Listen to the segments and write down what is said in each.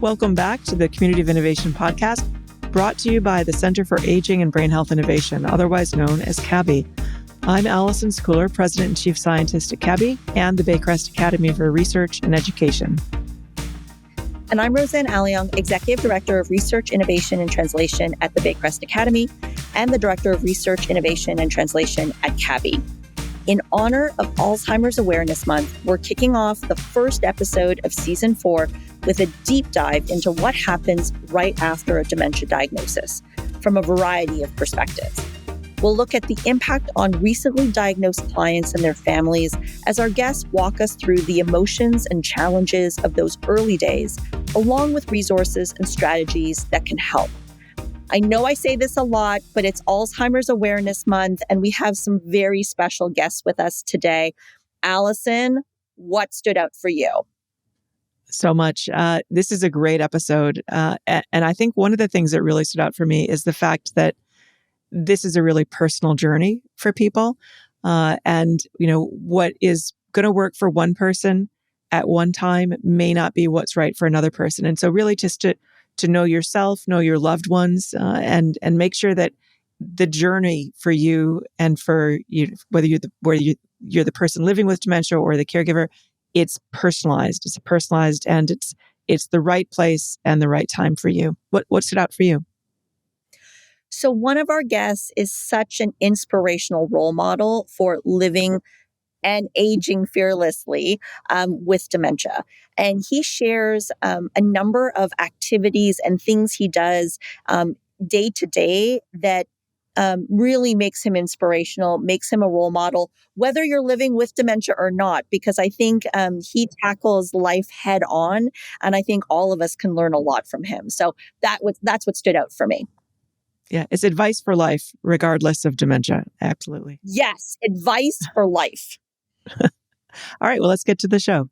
Welcome back to the Community of Innovation podcast, brought to you by the Center for Aging and Brain Health Innovation, otherwise known as CABI. I'm Allison Sekuler, President and Chief Scientist at CABI and the Baycrest Academy for Research and Education. And I'm Rosanne Aleong, Executive Director of Research, Innovation, and Translation at the Baycrest Academy and the Director of Research, Innovation, and Translation at CABI. In honor of Alzheimer's Awareness Month, we're kicking off the first episode of Season 4 with a deep dive into what happens right after a dementia diagnosis from a variety of perspectives. We'll look at the impact on recently diagnosed clients and their families as our guests walk us through the emotions and challenges of those early days, along with resources and strategies that can help. I know I say this a lot, but it's Alzheimer's Awareness Month, and we have some very special guests with us today. Allison, what stood out for you? So much. This is a great episode. And I think one of the things that really stood out for me is the fact that this is a really personal journey for people. And, what is going to work for one person at one time may not be what's right for another person. And so really just to know yourself, know your loved ones, and make sure that the journey for you and for you, whether you're the person living with dementia or the caregiver, it's personalized. It's personalized, and it's the right place and the right time for you. What stood out for you? So one of our guests is such an inspirational role model for living and aging fearlessly with dementia. And he shares a number of activities and things he does day to day that really makes him inspirational, makes him a role model, whether you're living with dementia or not, because I think he tackles life head on. And I think all of us can learn a lot from him. So that's what stood out for me. Yeah, it's advice for life, regardless of dementia. Absolutely. Yes, advice for life. All right, well, let's get to the show.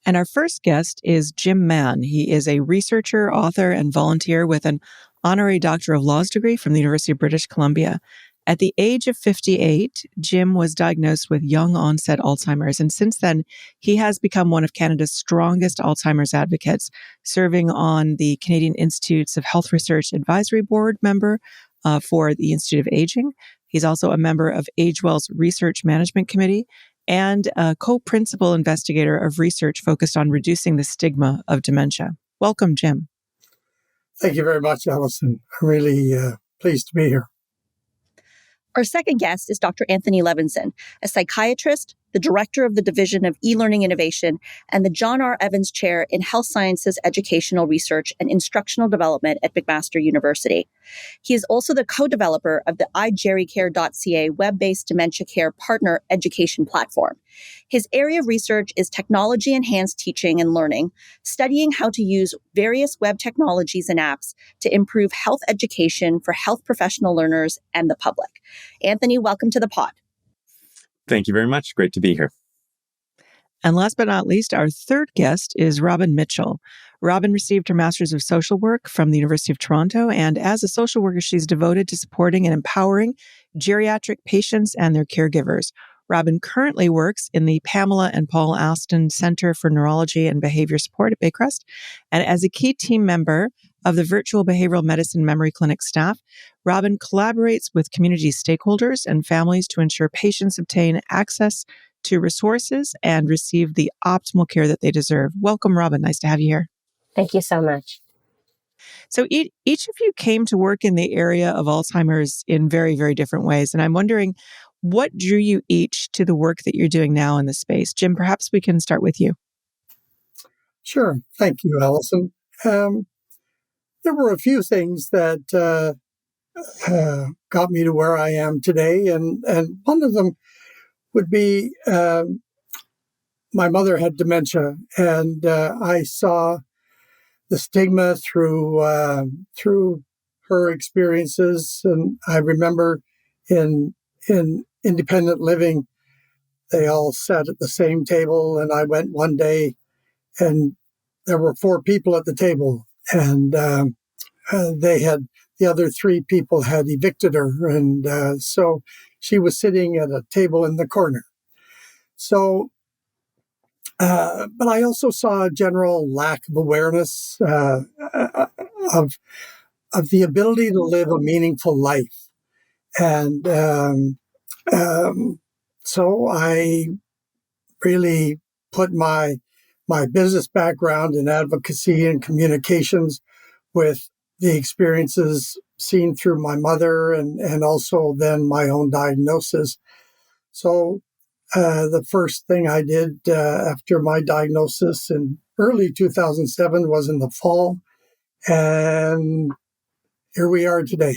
And our first guest is Jim Mann. He is a researcher, author, and volunteer with an honorary Doctor of Laws degree from the University of British Columbia. At the age of 58, Jim was diagnosed with young onset Alzheimer's. And since then, he has become one of Canada's strongest Alzheimer's advocates, serving on the Canadian Institutes of Health Research Advisory Board member for the Institute of Aging. He's also a member of AgeWell's Research Management Committee and a co-principal investigator of research focused on reducing the stigma of dementia. Welcome, Jim. Thank you very much, Allison. I'm really pleased to be here. Our second guest is Dr. Anthony Levinson, a psychiatrist, the director of the Division of E-Learning Innovation, and the John R. Evans Chair in Health Sciences Educational Research and Instructional Development at McMaster University. He is also the co-developer of the iGeriCare.ca web-based dementia care partner education platform. His area of research is technology-enhanced teaching and learning, studying how to use various web technologies and apps to improve health education for health professional learners and the public. Anthony, welcome to the pod. Thank you very much. Great to be here. And last but not least, our third guest is Robin Mitchell. Robin received her Master's of Social Work from the University of Toronto, and as a social worker, she's devoted to supporting and empowering geriatric patients and their caregivers. Robin currently works in the Pamela and Paul Aston Center for Neurology and Behavior Support at Baycrest, and as a key team member of the Virtual Behavioral Medicine Memory Clinic staff, Robin collaborates with community stakeholders and families to ensure patients obtain access to resources and receive the optimal care that they deserve. Welcome, Robin. Nice to have you here. Thank you so much. So each of you came to work in the area of Alzheimer's in very, very different ways. And I'm wondering, what drew you each to the work that you're doing now in this space? Jim, perhaps we can start with you. Sure. Thank you, Allison. There were a few things that got me to where I am today. And one of them would be my mother had dementia, and I saw the stigma through her experiences. And I remember in independent living, they all sat at the same table, and I went one day, and there were 4 people at the table, and the other 3 people had evicted her, and so she was sitting at a table in the corner. So But I also saw a general lack of awareness of the ability to live a meaningful life. And so I really put my business background in advocacy and communications with the experiences seen through my mother and also then my own diagnosis. So the first thing I did after my diagnosis in early 2007 was in the fall. And here we are today.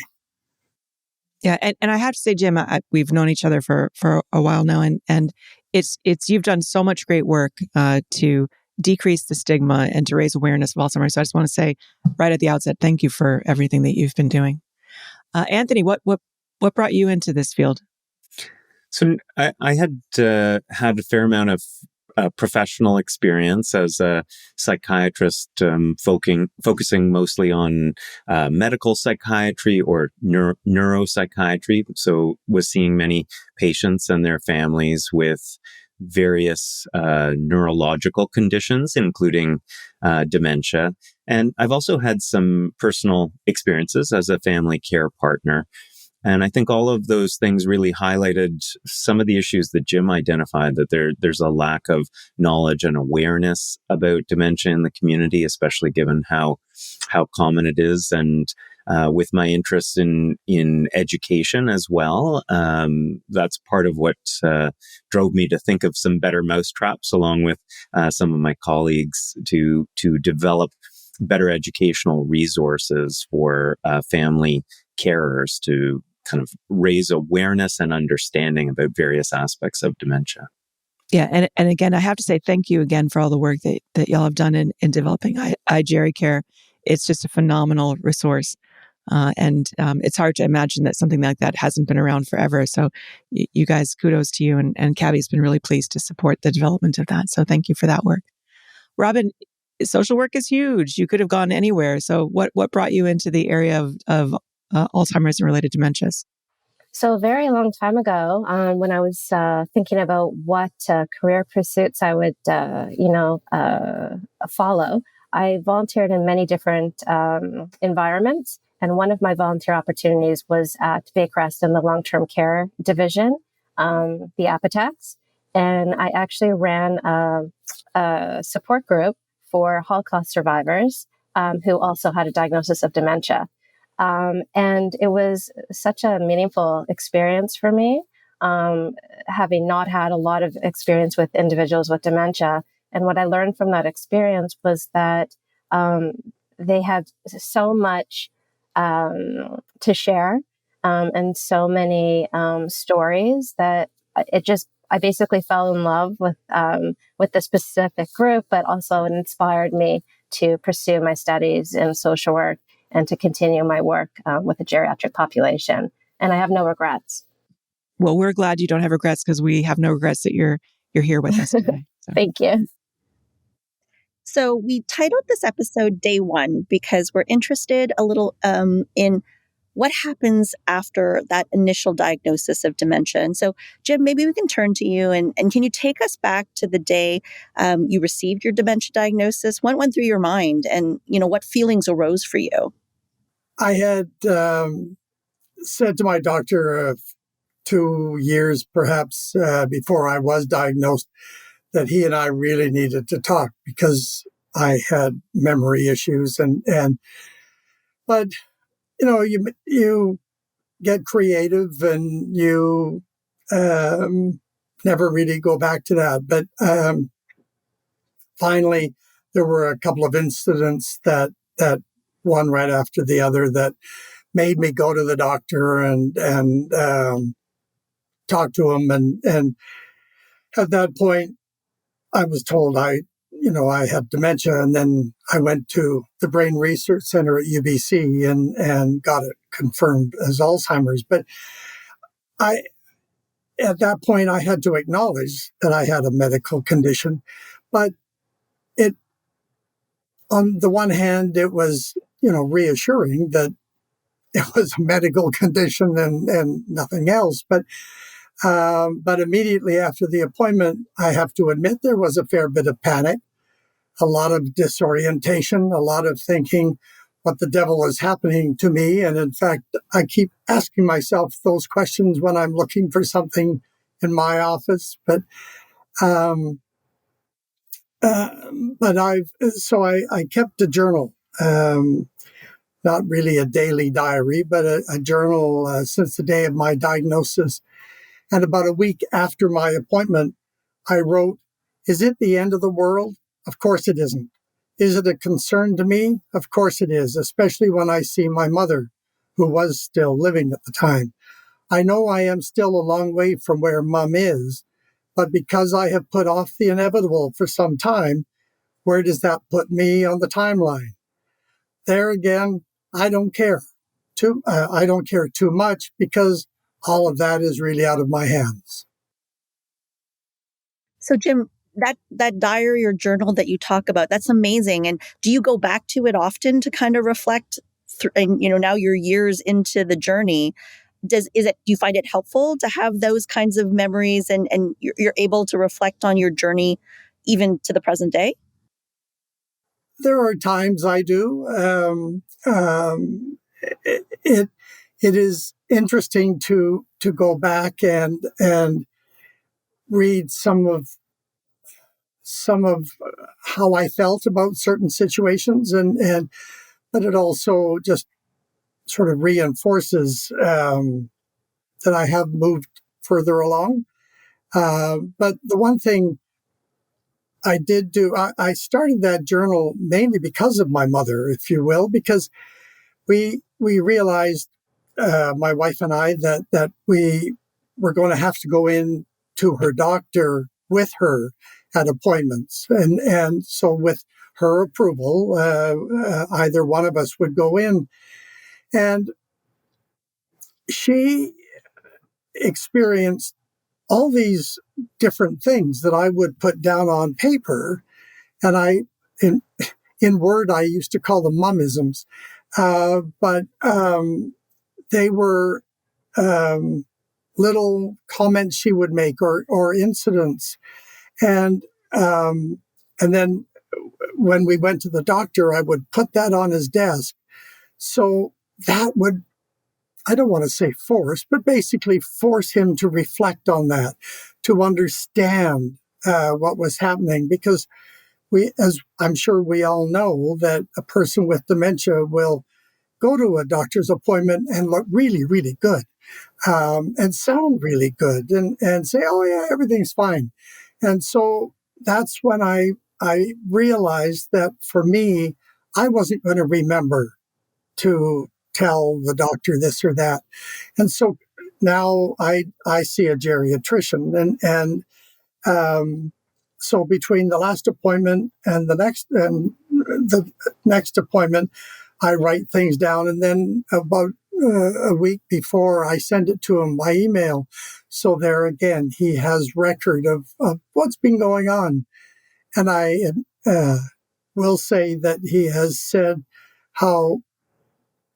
Yeah, and I have to say, Jim, we've known each other for a while now, and it's you've done so much great work to decrease the stigma and to raise awareness of Alzheimer's. So I just want to say right at the outset, thank you for everything that you've been doing. Anthony, what brought you into this field? So I had had a fair amount of professional experience as a psychiatrist, focusing mostly on medical psychiatry or neuropsychiatry. So was seeing many patients and their families with various neurological conditions, including dementia. And I've also had some personal experiences as a family care partner. And I think all of those things really highlighted some of the issues that Jim identified, that there's a lack of knowledge and awareness about dementia in the community, especially given how common it is. And with my interest in education as well, that's part of what drove me to think of some better mousetraps, along with some of my colleagues, to develop better educational resources for family carers to kind of raise awareness and understanding about various aspects of dementia. Yeah, and again, I have to say thank you again for all the work that y'all have done in developing iGeriCare. It's just a phenomenal resource. And it's hard to imagine that something like that hasn't been around forever. So you guys, kudos to you. And Cabby's been really pleased to support the development of that. So thank you for that work. Robin, social work is huge. You could have gone anywhere. So what brought you into the area of Alzheimer's and related dementias? So a very long time ago, when I was thinking about what career pursuits I would, follow, I volunteered in many different environments. And one of my volunteer opportunities was at Baycrest in the long-term care division, the Apotex. And I actually ran a support group for Holocaust survivors who also had a diagnosis of dementia. And it was such a meaningful experience for me, having not had a lot of experience with individuals with dementia. And what I learned from that experience was that they had so much to share and so many stories that I basically fell in love with the specific group, but also it inspired me to pursue my studies in social work and to continue my work with the geriatric population. And I have no regrets. Well, we're glad you don't have regrets, because we have no regrets that you're here with us today. So. Thank you. So we titled this episode Day One because we're interested a little in what happens after that initial diagnosis of dementia. And so, Jim, maybe we can turn to you and can you take us back to the day you received your dementia diagnosis? What went through your mind and, what feelings arose for you? I had said to my doctor 2 years perhaps before I was diagnosed that he and I really needed to talk because I had memory issues but you get creative and you never really go back to that. But finally, there were a couple of incidents that one right after the other that made me go to the doctor and talk to him. And at that point, I was told I had dementia, and then I went to the Brain Research Center at UBC and got it confirmed as Alzheimer's. But at that point, I had to acknowledge that I had a medical condition. But on the one hand, it was, reassuring that it was a medical condition and nothing else. But But immediately after the appointment, I have to admit there was a fair bit of panic, a lot of disorientation, a lot of thinking, what the devil is happening to me? And in fact, I keep asking myself those questions when I'm looking for something in my office. But I kept a journal, not really a daily diary, but a journal since the day of my diagnosis. And about a week after my appointment, I wrote, "Is it the end of the world? Of course it isn't. Is it a concern to me? Of course it is, especially when I see my mother, who was still living at the time. I know I am still a long way from where Mum is, but because I have put off the inevitable for some time, where does that put me on the timeline? There again, I don't care. I don't care too much because all of that is really out of my hands." So, Jim, that diary or journal that you talk about, that's amazing. And do you go back to it often to kind of reflect? And now you're years into the journey. Do you find it helpful to have those kinds of memories and you're able to reflect on your journey even to the present day? There are times I do. It is interesting to go back and read some of how I felt about certain situations, and but it also just sort of reinforces that I have moved further along. But the one thing I did do, I started that journal mainly because of my mother, if you will, because we realized, my wife and I, that we were going to have to go in to her doctor with her at appointments, and so with her approval, either one of us would go in, and she experienced all these different things that I would put down on paper, and in Word I used to call them mummisms, but they were little comments she would make or incidents, and then when we went to the doctor, I would put that on his desk, so that would, I don't want to say force, but basically force him to reflect on that, to understand what was happening. Because as I'm sure we all know, that a person with dementia will go to a doctor's appointment and look really, really good, and sound really good, and say, "Oh yeah, everything's fine." And so that's when I realized that for me, I wasn't going to remember to tell the doctor this or that. And so now I see a geriatrician, and so between the last appointment and the next appointment, I write things down, and then about a week before, I send it to him by email. So there again, he has record of what's been going on. And I will say that he has said how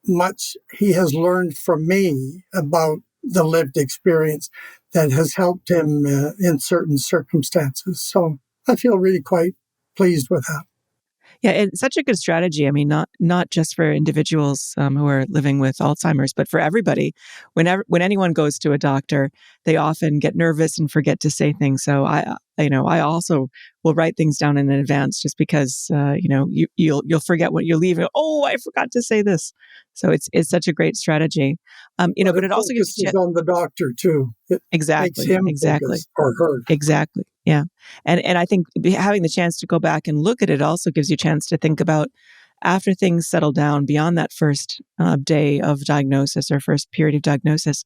much he has learned from me about the lived experience that has helped him in certain circumstances. So I feel really quite pleased with that. Yeah, it's such a good strategy. I mean, not just for individuals who are living with Alzheimer's, but for everybody. When anyone goes to a doctor, they often get nervous and forget to say things. So I also will write things down in advance, just because you'll forget what you're leaving. Oh, I forgot to say this. So it's such a great strategy. But it also gives you on the doctor too. It exactly makes him focus, or her. Exactly. Yeah. And I think having the chance to go back and look at it also gives you a chance to think about, after things settle down beyond that first day of diagnosis or first period of diagnosis,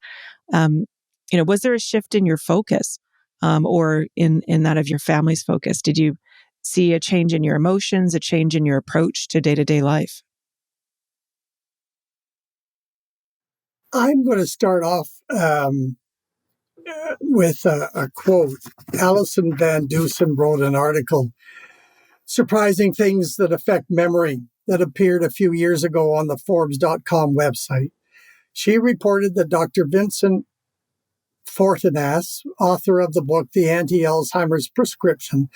was there a shift in your focus, or in that of your family's focus? Did you see a change in your emotions, a change in your approach to day-to-day life? I'm going to start off with a quote. Allison Van Dusen wrote an article, "Surprising Things That Affect Memory," that appeared a few years ago on the Forbes.com website. She reported that Dr. Vincent Fortanas, author of the book The Anti-Alzheimer's Prescription,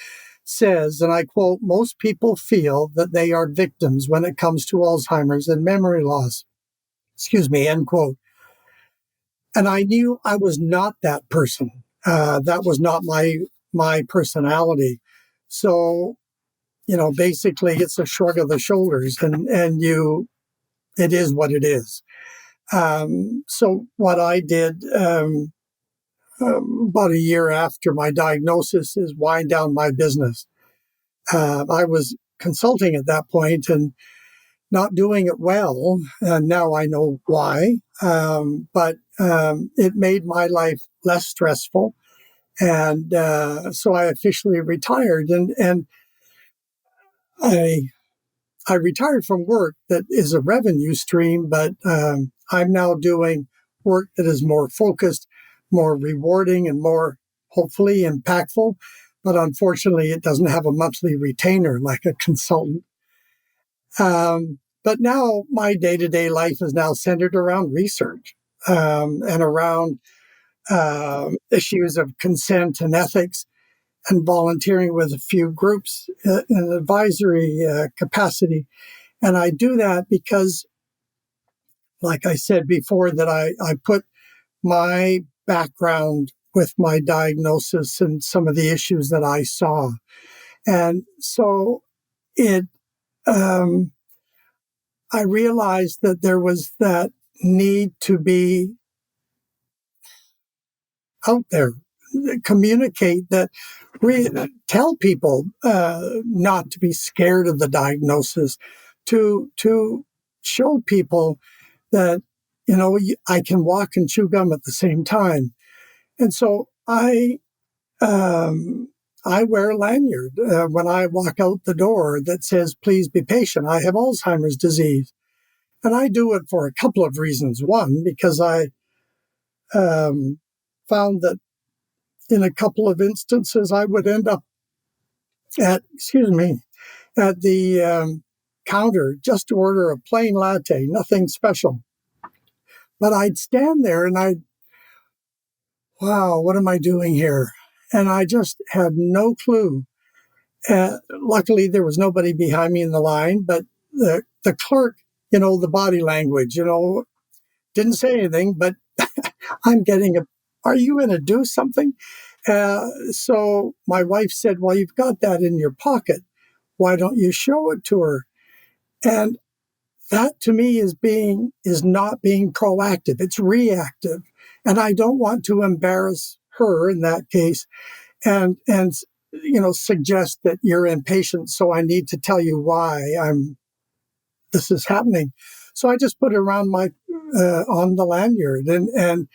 says, and I quote, "Most people feel that they are victims when it comes to Alzheimer's and memory loss." End quote. And I knew I was not that person. That was not my personality. So, basically it's a shrug of the shoulders and it is what it is. So what I did about a year after my diagnosis is wind down my business. I was consulting at that point and not doing it well. And now I know why. But it made my life less stressful. And so I officially retired. And I retired from work that is a revenue stream, but I'm now doing work that is more focused, more rewarding, and more hopefully impactful. But unfortunately, it doesn't have a monthly retainer like a consultant. But now my day-to-day life is now centered around research and around issues of consent and ethics and volunteering with a few groups in an advisory capacity. And I do that because, like I said before, that I put my background with my diagnosis and some of the issues that I saw. And so I realized that there was that need to be out there, communicate that, tell people not to be scared of the diagnosis, to show people that, I can walk and chew gum at the same time. And so I wear a lanyard when I walk out the door that says, "Please be patient. I have Alzheimer's disease." And I do it for a couple of reasons. One, because I found that in a couple of instances, I would end up at the counter just to order a plain latte, nothing special. But I'd stand there and wow, what am I doing here? And I just had no clue. Luckily, there was nobody behind me in the line, but the clerk, the body language, didn't say anything, but I'm getting are you going to do something? So my wife said, "Well, you've got that in your pocket. Why don't you show it to her?" And that to me is not being proactive. It's reactive. And I don't want to embarrass her in that case and suggest that you're impatient. So I need to tell you why this is happening. So I just put it around on the lanyard and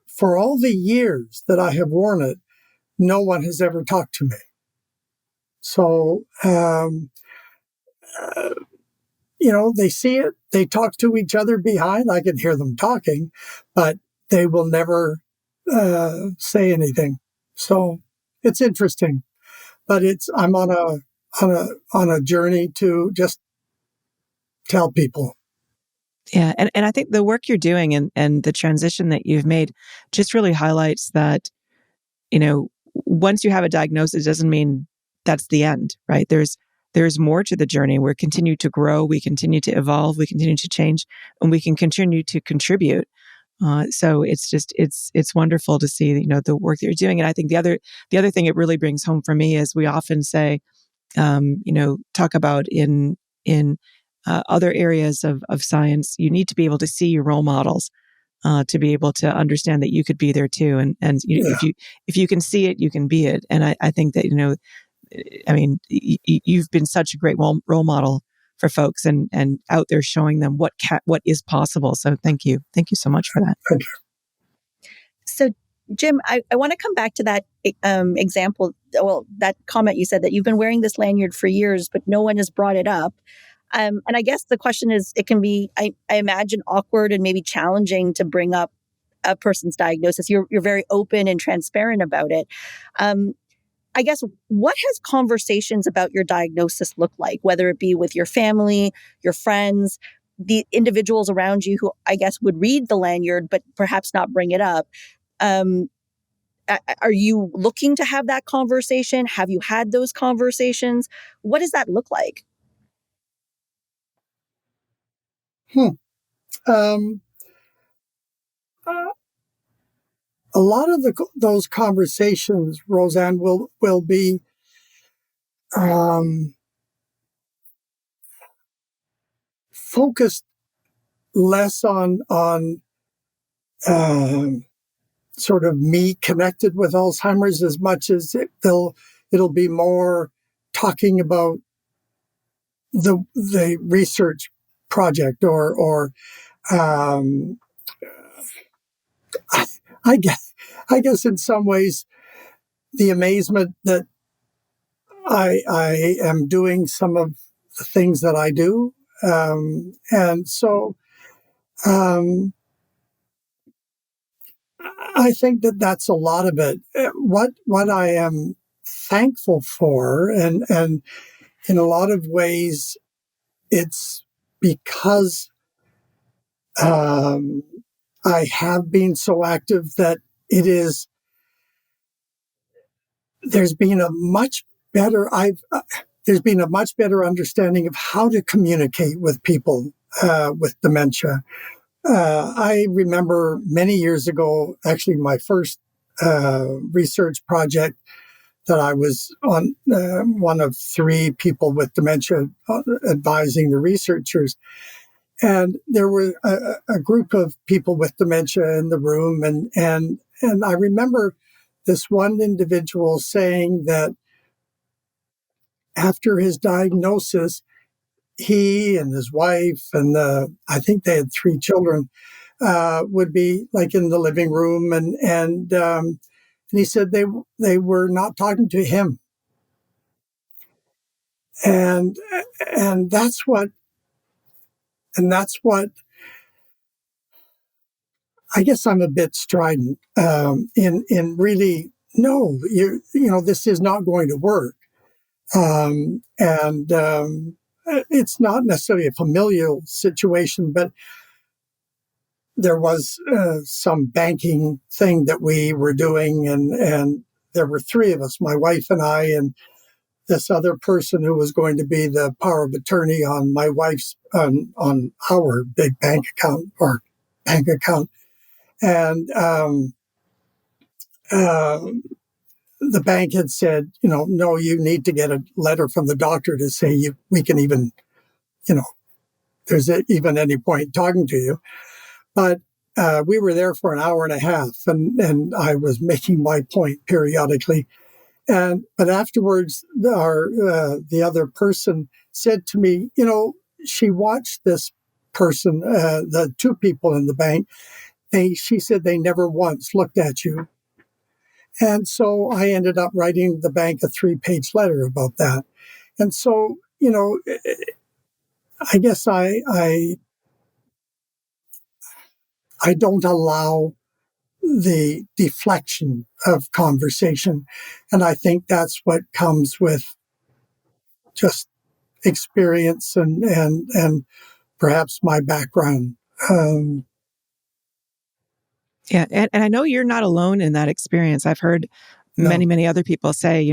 for all the years that I have worn it, no one has ever talked to me. So, they see it, they talk to each other behind. I can hear them talking, but they will never say anything. So it's interesting, but I'm on a journey to just tell people. Yeah. And I think the work you're doing and the transition that you've made just really highlights that, once you have a diagnosis, it doesn't mean that's the end, right? There's more to the journey. We continue to grow, we continue to evolve, we continue to change, and we can continue to contribute. So it's wonderful to see, the work that you're doing. And I think the other thing it really brings home for me is we often say, talk about in other areas of science, you need to be able to see your role models to be able to understand that you could be there too. And if you can see it, you can be it. And I think that, you've been such a great role model for folks and out there showing them what is possible. So thank you so much for that. Thank you. So Jim, I want to come back to that example. Well, that comment you said that you've been wearing this lanyard for years, but no one has brought it up. And I guess the question is, it can be, I imagine, awkward and maybe challenging to bring up a person's diagnosis. You're very open and transparent about it. I guess, what has conversations about your diagnosis look like, whether it be with your family, your friends? the individuals around you who I guess would read the lanyard, but perhaps not bring it up. Are you looking to have that conversation? Have you had those conversations? What does that look like? Um, a lot of those conversations, Rosanne, will be focused less on sort of me connected with Alzheimer's as much as it'll be more talking about the research project or I guess in some ways the amazement that I am doing some of the things that I do, and so I think that that's a lot of it. What I am thankful for, and in a lot of ways, it's because I have been so active that it is. There's been a much better there's been a much better understanding of how to communicate with people with dementia. I remember many years ago, actually, my first research project that I was on, one of 3 people with dementia advising the researchers. And there were a group of people with dementia in the room. And I remember this one individual saying that after his diagnosis, he and his wife and I think they had 3 children, would be like in the living room, and he said they were not talking to him, and that's what I guess I'm a bit strident in really no, this is not going to work, and it's not necessarily a familial situation, but there was some banking thing that we were doing, and there were 3 of us, my wife and I, and this other person who was going to be the power of attorney on my wife's on our big bank account, and the bank had said, no, you need to get a letter from the doctor to say we can even, there's even any point talking to you, but. We were there for an hour and a half, and I was making my point periodically. But afterwards, the other person said to me, she watched this person, the 2 people in the bank. She said they never once looked at you, and so I ended up writing the bank a 3-page letter about that. And so, I guess I don't allow the deflection of conversation. And I think that's what comes with just experience and perhaps my background. Yeah. And I know you're not alone in that experience. I've heard many, many other people say,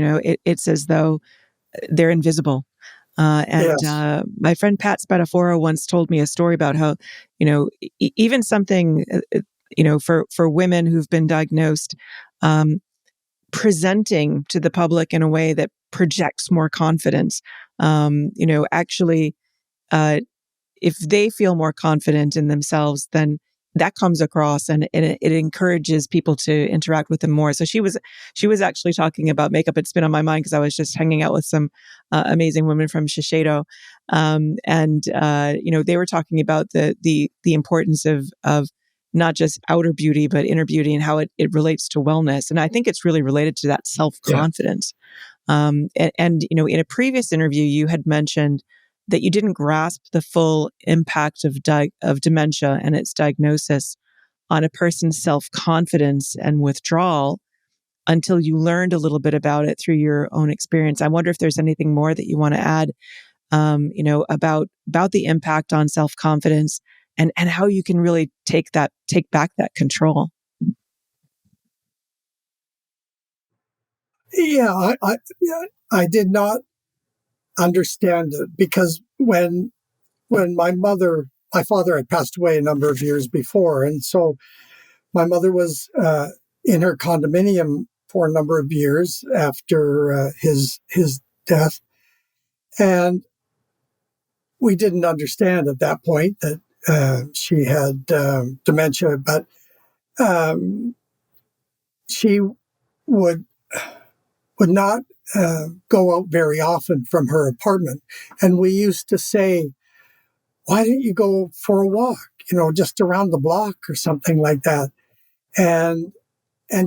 it's as though they're invisible. Yes. My friend Pat Spadafora once told me a story about how, even something, for women who've been diagnosed, presenting to the public in a way that projects more confidence, actually, if they feel more confident in themselves, then that comes across and it encourages people to interact with them more. So she was actually talking about makeup. It's been on my mind because I was just hanging out with some amazing women from Shiseido. They were talking about the importance of not just outer beauty, but inner beauty and how it relates to wellness. And I think it's really related to that self-confidence. Yeah. In a previous interview, you had mentioned that you didn't grasp the full impact of dementia and its diagnosis on a person's self-confidence and withdrawal until you learned a little bit about it through your own experience. I wonder if there's anything more that you want to add about the impact on self-confidence and how you can really take back that control. Yeah, I did not understand it because when my father had passed away a number of years before, and so my mother was in her condominium for a number of years after his death, and we didn't understand at that point that she had dementia, but she would not go out very often from her apartment, and we used to say, "Why don't you go for a walk? Just around the block or something like that." And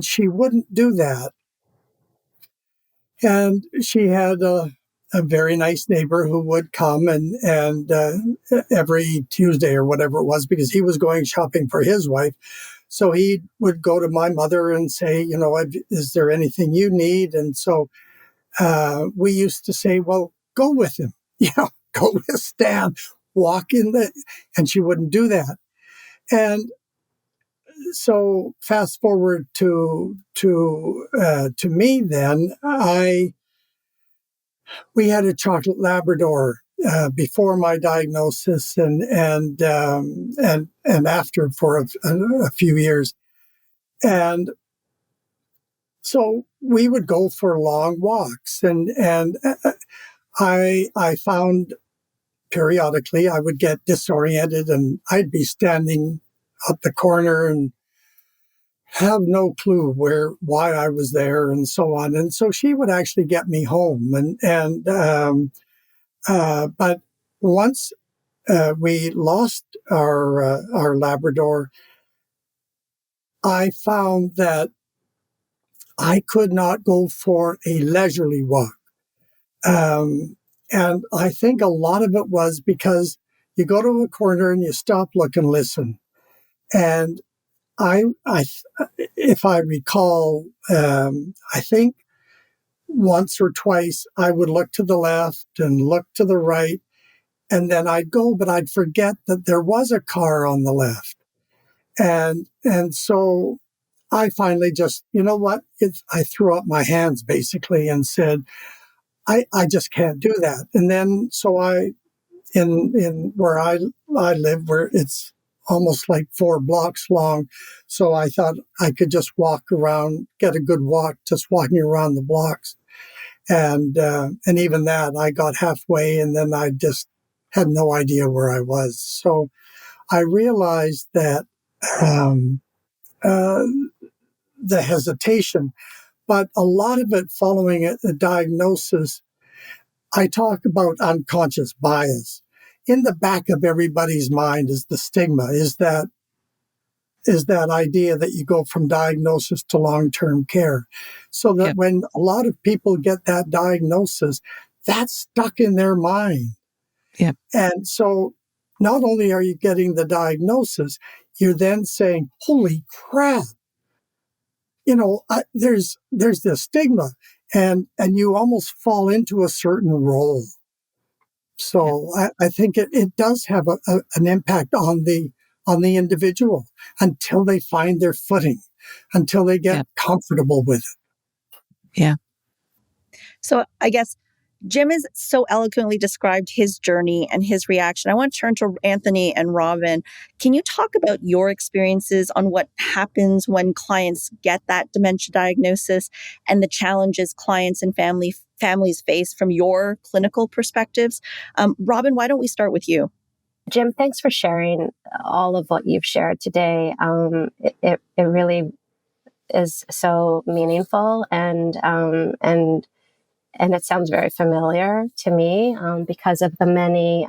she wouldn't do that. And she had a very nice neighbor who would come and every Tuesday or whatever it was, because he was going shopping for his wife. So he would go to my mother and say, is there anything you need? And so we used to say, well, go with him, go with Stan, walk and she wouldn't do that. And so fast forward to me, then we had a chocolate Labrador before my diagnosis and after for a few years, and so we would go for long walks, and I found periodically I would get disoriented and I'd be standing up the corner and have no clue why I was there and so on. And so she would actually get me home. But once we lost our Labrador, I found that I could not go for a leisurely walk. And I think a lot of it was because you go to a corner and you stop, look, and listen. And I if I recall, I think once or twice I would look to the left and look to the right, and then I'd go, but I'd forget that there was a car on the left. And so I finally just, you know what? I threw up my hands basically and said, I just can't do that. And then so in where I live, where it's almost like 4 blocks long. So I thought I could just walk around, get a good walk, just walking around the blocks. And even that, I got halfway and then I just had no idea where I was. So I realized that uh, the hesitation, but a lot of it following a diagnosis, I talk about unconscious bias. In the back of everybody's mind is the stigma, is that idea that you go from diagnosis to long-term care. So that when a lot of people get that diagnosis, that's stuck in their mind. Yeah. And so not only are you getting the diagnosis, you're then saying, holy crap, there's this stigma, and you almost fall into a certain role. So I think it does have an impact on the individual until they find their footing, until they get comfortable with it. Yeah. So I guess Jim has so eloquently described his journey and his reaction. I want to turn to Anthony and Robin. Can you talk about your experiences on what happens when clients get that dementia diagnosis and the challenges clients and families face from your clinical perspectives? Robin, why don't we start with you? Jim, thanks for sharing all of what you've shared today. It really is so meaningful and it sounds very familiar to me because of the many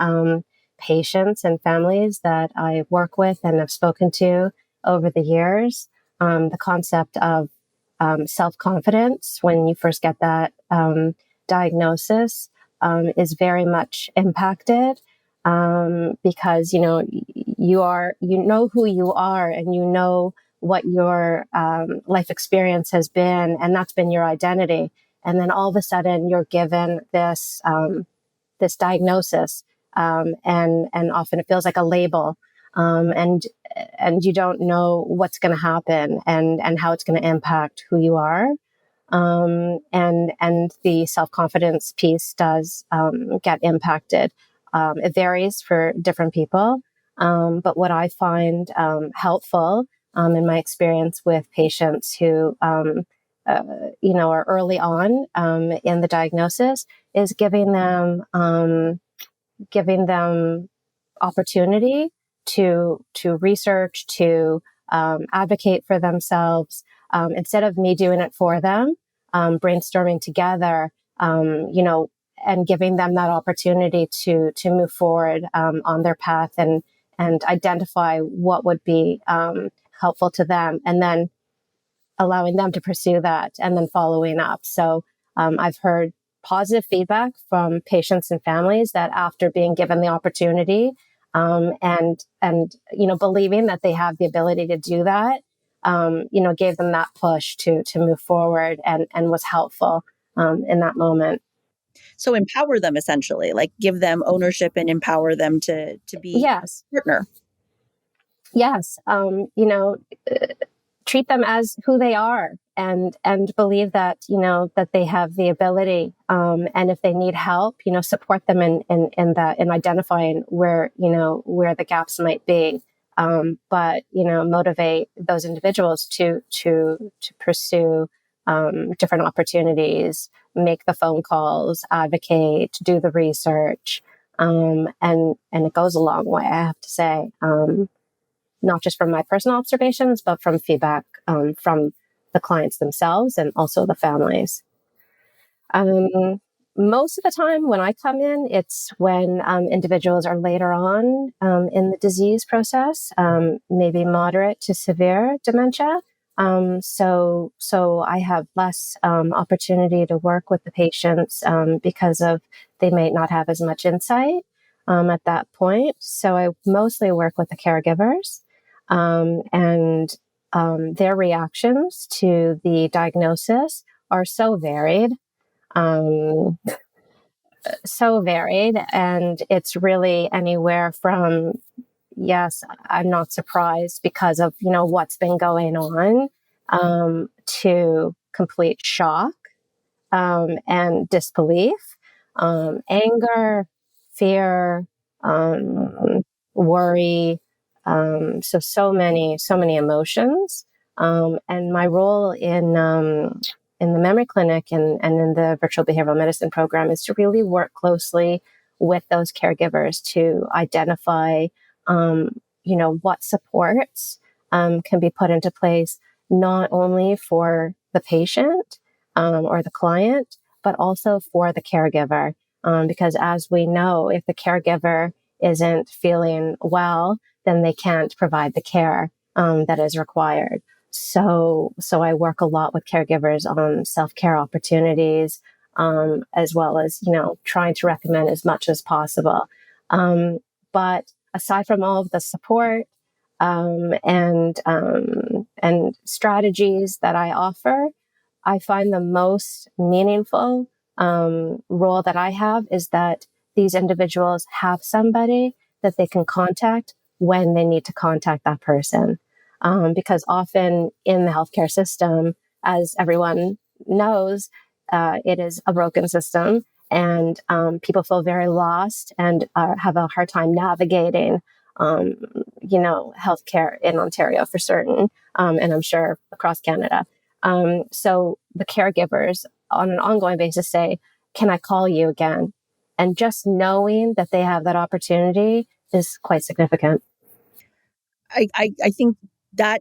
patients and families that I work with and have spoken to over the years. The concept of self-confidence when you first get that diagnosis is very much impacted because you know who you are and you know what your life experience has been, and that's been your identity. And then all of a sudden you're given this this diagnosis, and often it feels like a label, and you don't know what's going to happen and how it's going to impact who you are. And the self-confidence piece does get impacted. It varies for different people. But what I find helpful in my experience with patients who, are early on in the diagnosis is giving them opportunity to research, to advocate for themselves, instead of me doing it for them, brainstorming together, and giving them that opportunity to move forward on their path and identify what would be helpful to them, and then allowing them to pursue that and then following up. So I've heard positive feedback from patients and families that after being given the opportunity, and believing that they have the ability to do that, gave them that push to move forward and was helpful in that moment. So empower them, essentially, like give them ownership and empower them to be Yes. a partner. Yes. Treat them as who they are, and believe that, that they have the ability. And if they need help, support them in that, in identifying where the gaps might be. But, motivate those individuals to pursue, different opportunities, make the phone calls, advocate, do the research. And it goes a long way, I have to say. Not just from my personal observations, but from feedback from the clients themselves and also the families. Most of the time when I come in, it's when individuals are later on in the disease process, maybe moderate to severe dementia. So I have less opportunity to work with the patients because of they may not have as much insight at that point. So I mostly work with the caregivers. And their reactions to the diagnosis are so varied, and it's really anywhere from, yes, I'm not surprised because of, what's been going on, to complete shock, and disbelief, anger, fear, worry. So many emotions. And my role in the memory clinic and in the virtual behavioral medicine program is to really work closely with those caregivers to identify, what supports can be put into place, not only for the patient or the client, but also for the caregiver. Because as we know, if the caregiver isn't feeling well, then they can't provide the care that is required. So I work a lot with caregivers on self-care opportunities, as well as, trying to recommend as much as possible. But aside from all of the support and strategies that I offer, I find the most meaningful role that I have is that these individuals have somebody that they can contact when they need to contact that person. Because often in the healthcare system, as everyone knows, it is a broken system, and people feel very lost and have a hard time navigating, healthcare in Ontario for certain, and I'm sure across Canada. So the caregivers on an ongoing basis say, can I call you again? And just knowing that they have that opportunity is quite significant. I think that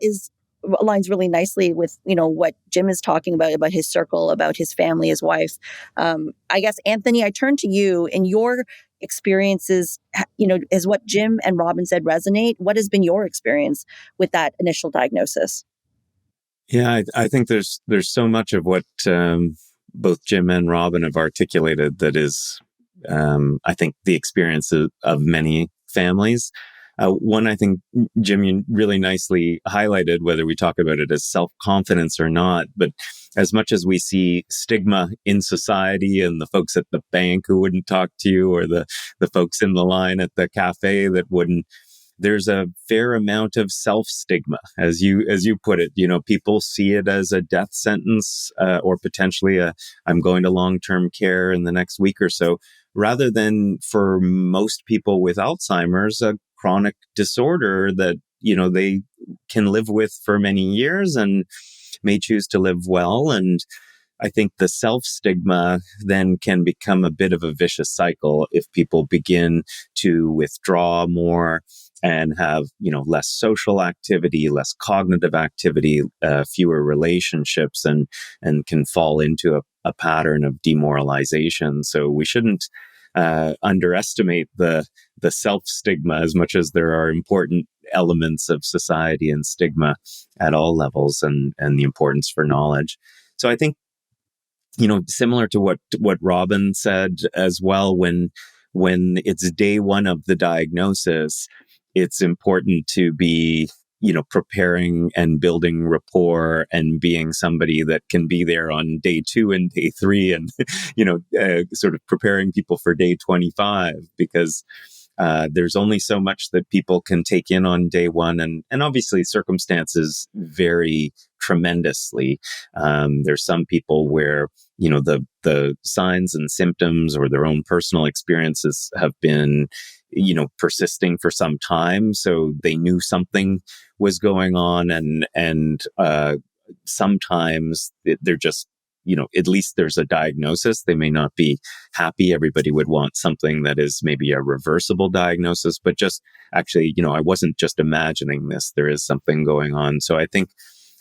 aligns really nicely with, what Jim is talking about his circle, about his family, his wife. I guess, Anthony, I turn to you. In your experiences, is what Jim and Robin said resonate? What has been your experience with that initial diagnosis? Yeah, I think there's so much of what both Jim and Robin have articulated that is, I think, the experience of many families. One, I think, Jim, you really nicely highlighted, whether we talk about it as self-confidence or not, but as much as we see stigma in society and the folks at the bank who wouldn't talk to you, or the folks in the line at the cafe that wouldn't, there's a fair amount of self-stigma, as you put it. People see it as a death sentence, or potentially I'm going to long-term care in the next week or so, rather than, for most people with Alzheimer's, a chronic disorder that, they can live with for many years and may choose to live well. And I think the self-stigma then can become a bit of a vicious cycle if people begin to withdraw more and have, less social activity, less cognitive activity, fewer relationships, and can fall into a pattern of demoralization. So we shouldn't underestimate the self-stigma, as much as there are important elements of society and stigma at all levels, and the importance for knowledge. So I think, similar to what Robin said as well, when it's day one of the diagnosis, it's important to be, preparing and building rapport and being somebody that can be there on day 2 and day 3, and, sort of preparing people for day 25, because there's only so much that people can take in on day 1. And obviously circumstances vary tremendously. There's some people where, the signs and symptoms or their own personal experiences have been, persisting for some time. So they knew something was going on, and sometimes they're just, at least there's a diagnosis. They may not be happy. Everybody would want something that is maybe a reversible diagnosis, but just actually, I wasn't just imagining this. There is something going on. So I think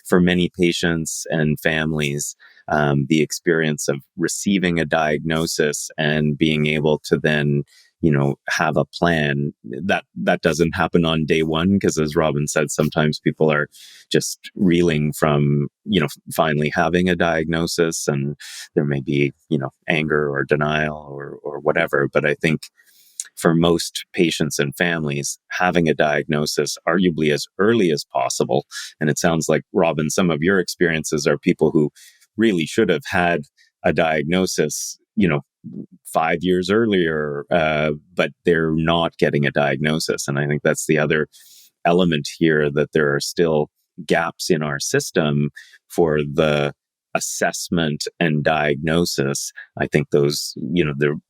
for many patients and families, the experience of receiving a diagnosis and being able to then, have a plan, that doesn't happen on day 1, because, as Robin said, sometimes people are just reeling from, finally having a diagnosis, and there may be, anger or denial or whatever. But I think for most patients and families, having a diagnosis arguably as early as possible. And it sounds like, Robin, some of your experiences are people who really should have had a diagnosis, 5 years earlier, but they're not getting a diagnosis. And I think that's the other element here, that there are still gaps in our system for the assessment and diagnosis. I think those,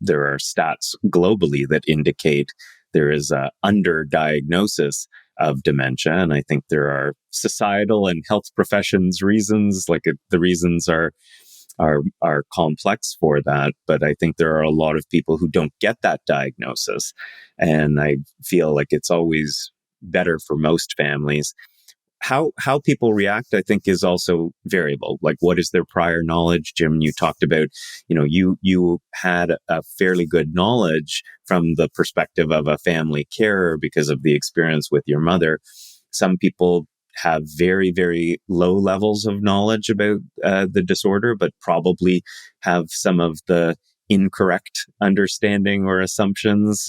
there are stats globally that indicate there is a underdiagnosis of dementia. And I think there are societal and health professions reasons, the reasons are complex for that. But I think there are a lot of people who don't get that diagnosis. And I feel like it's always better for most families. How people react, I think, is also variable. Like, what is their prior knowledge? Jim, you talked about, you had a fairly good knowledge from the perspective of a family carer because of the experience with your mother. Some people have very, very low levels of knowledge about the disorder, but probably have some of the incorrect understanding or assumptions.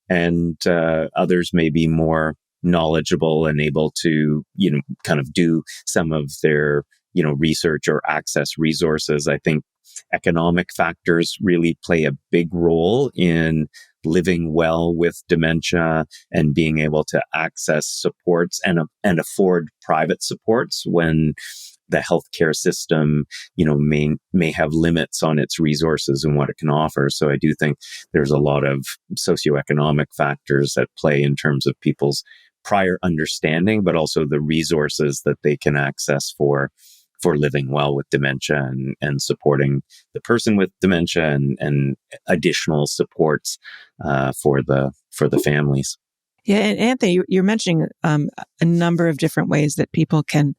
And others may be more knowledgeable and able to, kind of do some of their, research or access resources. I think economic factors really play a big role in living well with dementia and being able to access supports and afford private supports when the healthcare system, may have limits on its resources and what it can offer. So I do think there's a lot of socioeconomic factors at play in terms of people's prior understanding, but also the resources that they can access for living well with dementia and supporting the person with dementia and additional supports for the families. Yeah, and Anthony, you're mentioning a number of different ways that people can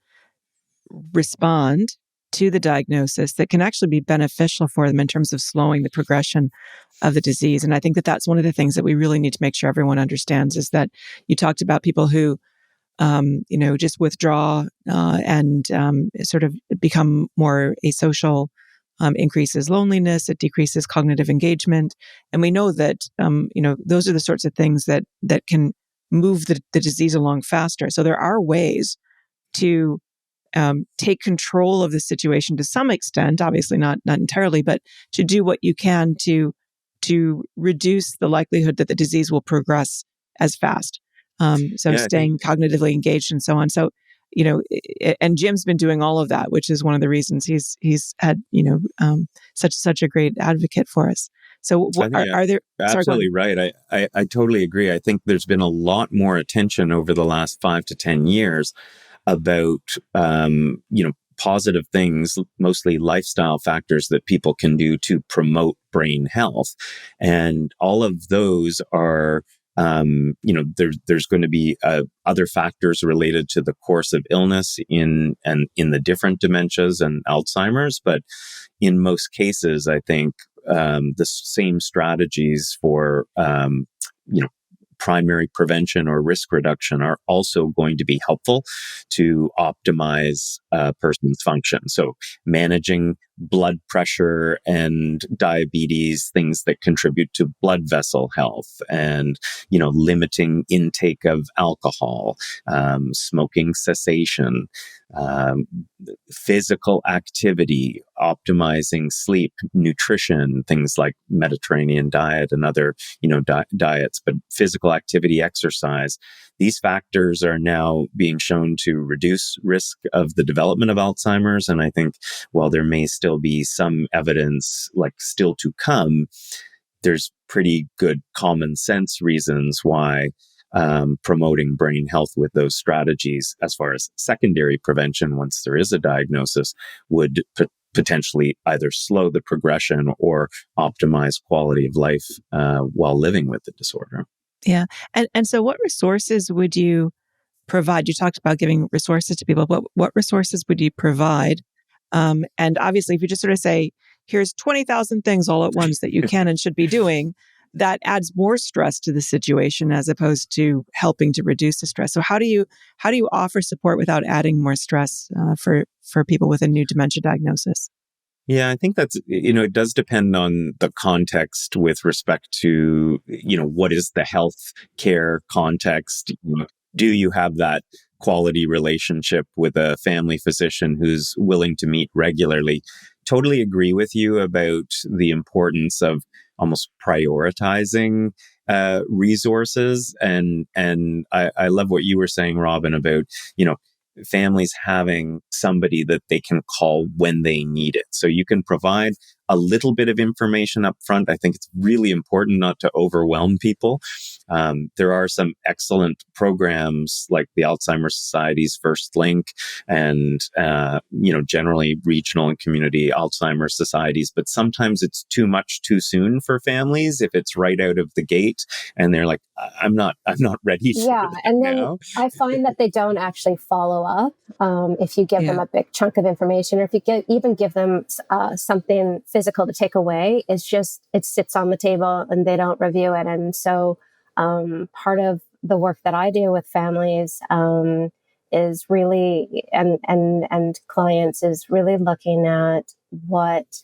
respond to the diagnosis that can actually be beneficial for them in terms of slowing the progression of the disease. And I think that that's one of the things that we really need to make sure everyone understands, is that you talked about people who just withdraw and sort of become more asocial, increases loneliness, it decreases cognitive engagement. And we know that, those are the sorts of things that can move the disease along faster. So there are ways to take control of the situation to some extent, obviously not entirely, but to do what you can to reduce the likelihood that the disease will progress as fast. Staying cognitively engaged and so on. So, and Jim's been doing all of that, which is one of the reasons he's had, such a great advocate for us. So are there... Absolutely right. I totally agree. I think there's been a lot more attention over the last 5 to 10 years about, positive things, mostly lifestyle factors that people can do to promote brain health. And all of those are, there's going to be other factors related to the course of illness in the different dementias and Alzheimer's. But in most cases, I think the same strategies for, primary prevention or risk reduction are also going to be helpful to optimize a person's function. So managing blood pressure and diabetes, things that contribute to blood vessel health, and, limiting intake of alcohol, smoking cessation, physical activity, optimizing sleep, nutrition, things like Mediterranean diet and other, diets, but physical activity, exercise. These factors are now being shown to reduce risk of the development of Alzheimer's. And I think while there may still be some evidence still to come, there's pretty good common sense reasons why promoting brain health with those strategies, as far as secondary prevention, once there is a diagnosis, would potentially either slow the progression or optimize quality of life while living with the disorder. Yeah. And so what resources would you provide? You talked about giving resources to people, but what resources would you provide? And obviously, if you just sort of say, here's 20,000 things all at once that you can and should be doing, that adds more stress to the situation as opposed to helping to reduce the stress. So how do you offer support without adding more stress for people with a new dementia diagnosis? Yeah, I think that's, it does depend on the context with respect to, what is the health care context? Do you have that quality relationship with a family physician who's willing to meet regularly? Totally agree with you about the importance of almost prioritizing resources. And I love what you were saying, Robin, about, families having somebody that they can call when they need it. So you can provide a little bit of information up front. I think it's really important not to overwhelm people. There are some excellent programs like the Alzheimer's Society's First Link and, generally regional and community Alzheimer's societies. But sometimes it's too much too soon for families if it's right out of the gate and they're like, I'm not ready for that and then now. I find that they don't actually follow up. If you give them a big chunk of information, or if you even give them something physical to take away, it sits on the table and they don't review it. And so part of the work that I do with families is really and clients is really looking at what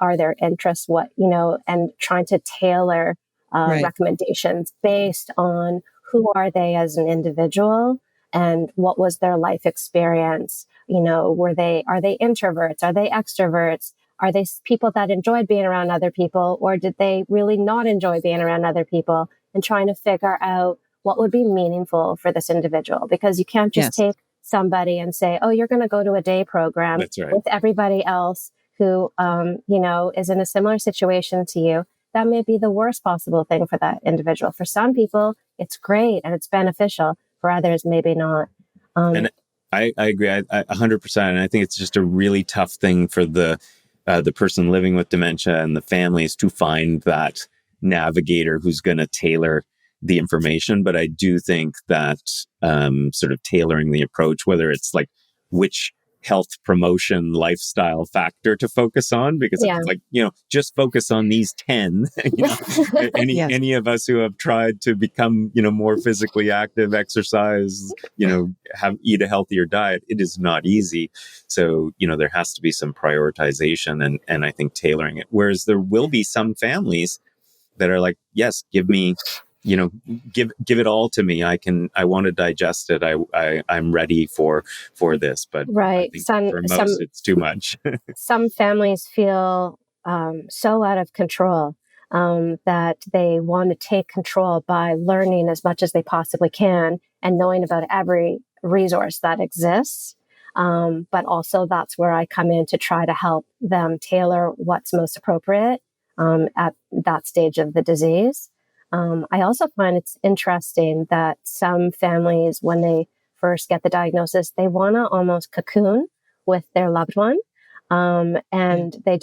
are their interests, and trying to tailor recommendations based on who are they as an individual and what was their life experience. Are they introverts? Are they extroverts? Are they people that enjoyed being around other people, or did they really not enjoy being around other people? And trying to figure out what would be meaningful for this individual, because you can't just take somebody and say, oh, you're going to go to a day program with everybody else who, is in a similar situation to you. That may be the worst possible thing for that individual. For some people, it's great and it's beneficial. For others, maybe not. And I agree 100%. And I think it's just a really tough thing for the person living with dementia and the families to find that navigator who's going to tailor the information. But I do think that sort of tailoring the approach, whether it's like which health promotion lifestyle factor to focus on, because it's like, just focus on these 10. Any of us who have tried to become, more physically active, exercise, eat a healthier diet, it is not easy. So, there has to be some prioritization and I think tailoring it. Whereas there will be some families that are like, yes, give me give it all to me. I want to digest it. I'm ready for this, but I Right. think for most it's too much. Some families feel so out of control that they want to take control by learning as much as they possibly can and knowing about every resource that exists. But also that's where I come in to try to help them tailor what's most appropriate at that stage of the disease. I also find it's interesting that some families, when they first get the diagnosis, they want to almost cocoon with their loved one. And they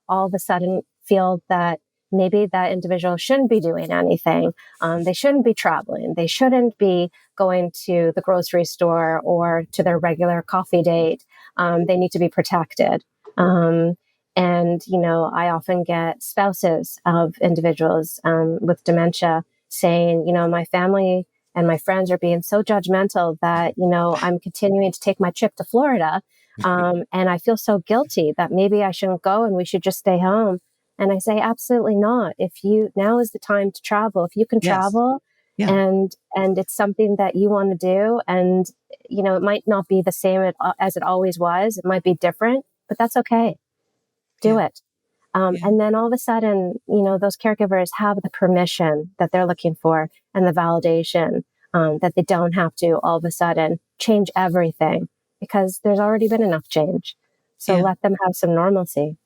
all of a sudden feel that maybe that individual shouldn't be doing anything. They shouldn't be traveling. They shouldn't be going to the grocery store or to their regular coffee date. They need to be protected. And, I often get spouses of individuals with dementia saying, my family and my friends are being so judgmental that, I'm continuing to take my trip to Florida. And I feel so guilty that maybe I shouldn't go and we should just stay home. And I say, absolutely not. Now is the time to travel. If you can travel and it's something that you want to do, and, it might not be the same as it always was. It might be different, but that's okay. Do it. And then all of a sudden, those caregivers have the permission that they're looking for and the validation that they don't have to all of a sudden change everything because there's already been enough change. So let them have some normalcy.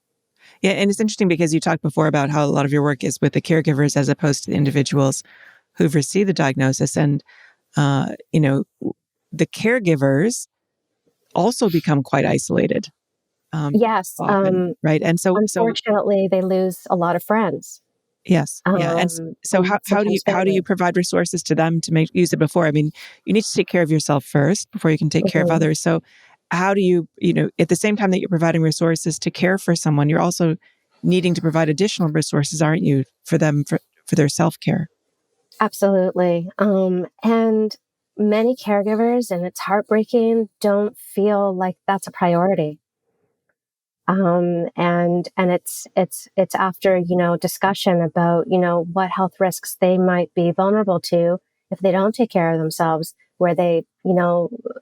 Yeah. And it's interesting because you talked before about how a lot of your work is with the caregivers as opposed to the individuals who've received the diagnosis. And, the caregivers also become quite isolated. Yes. Often, right. And so unfortunately, they lose a lot of friends. Yes. Yeah. And so how do you provide resources to them to use it before? I mean, you need to take care of yourself first before you can take care of others. So how do you, at the same time that you're providing resources to care for someone, you're also needing to provide additional resources, aren't you, for them, for their self-care? Absolutely. And many caregivers, and it's heartbreaking, don't feel like that's a priority. And it's after, discussion about, what health risks they might be vulnerable to if they don't take care of themselves, where they,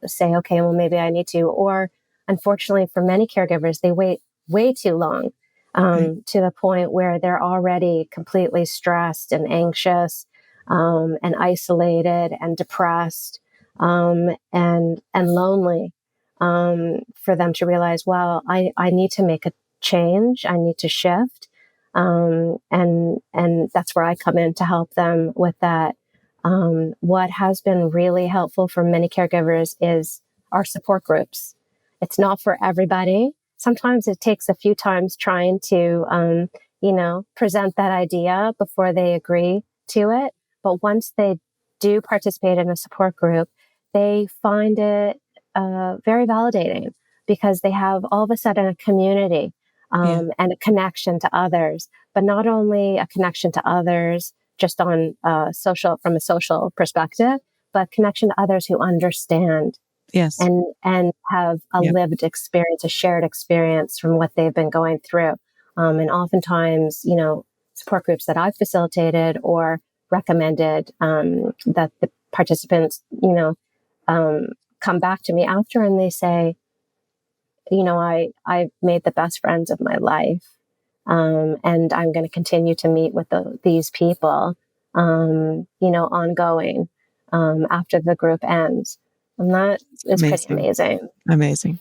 say, okay, well, maybe I need to, or unfortunately for many caregivers, they wait way too long, to the point where they're already completely stressed and anxious, and isolated and depressed, and lonely. For them to realize, well, I need to make a change. I need to shift. And that's where I come in to help them with that. What has been really helpful for many caregivers is our support groups. It's not for everybody. Sometimes it takes a few times trying to, present that idea before they agree to it. But once they do participate in a support group, they find it very validating because they have all of a sudden a community and a connection to others, but not only a connection to others just on from a social perspective, but connection to others who understand and have a lived experience, a shared experience from what they've been going through. And oftentimes, support groups that I've facilitated or recommended that the participants, come back to me after and they say, I've made the best friends of my life. And I'm going to continue to meet with these people, ongoing, after the group ends. And that is pretty amazing. Amazing.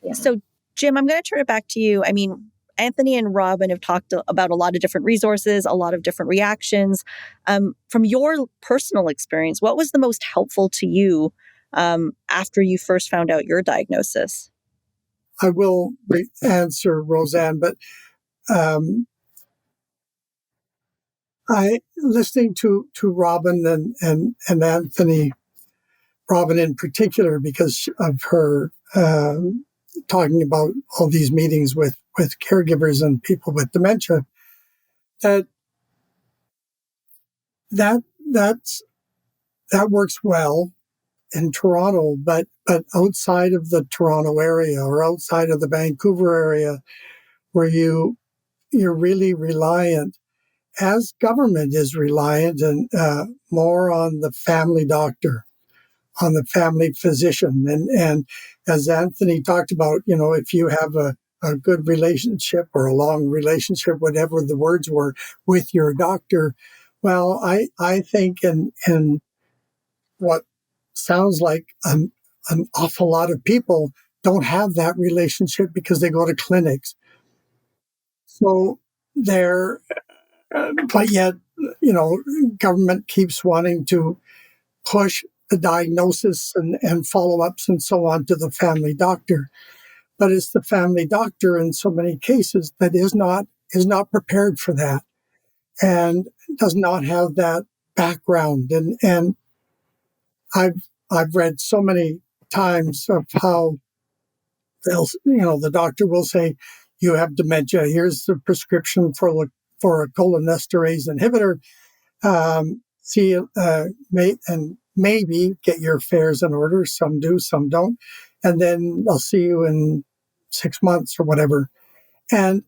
Yeah. So, Jim, I'm going to turn it back to you. I mean, Anthony and Robin have talked about a lot of different resources, a lot of different reactions. From your personal experience, what was the most helpful to you after you first found out your diagnosis? I will answer, Rosanne, but listening to Robin and Anthony, Robin in particular, because of her talking about all these meetings with caregivers and people with dementia, that works well in Toronto, but outside of the Toronto area or outside of the Vancouver area, where you're really reliant as government is reliant and more on the family doctor, on the family physician, and as Anthony talked about, if you have a good relationship or a long relationship, whatever the words were, with your doctor, well, I think in what sounds like an awful lot of people don't have that relationship because they go to clinics. So they're, but yet, government keeps wanting to push the diagnosis and follow-ups and so on to the family doctor. But it's the family doctor in so many cases that is not prepared for that and does not have that background. And I've read so many times of how the doctor will say, you have dementia. Here's the prescription for a cholinesterase inhibitor. And maybe get your affairs in order. Some do, some don't. And then I'll see you in 6 months or whatever. And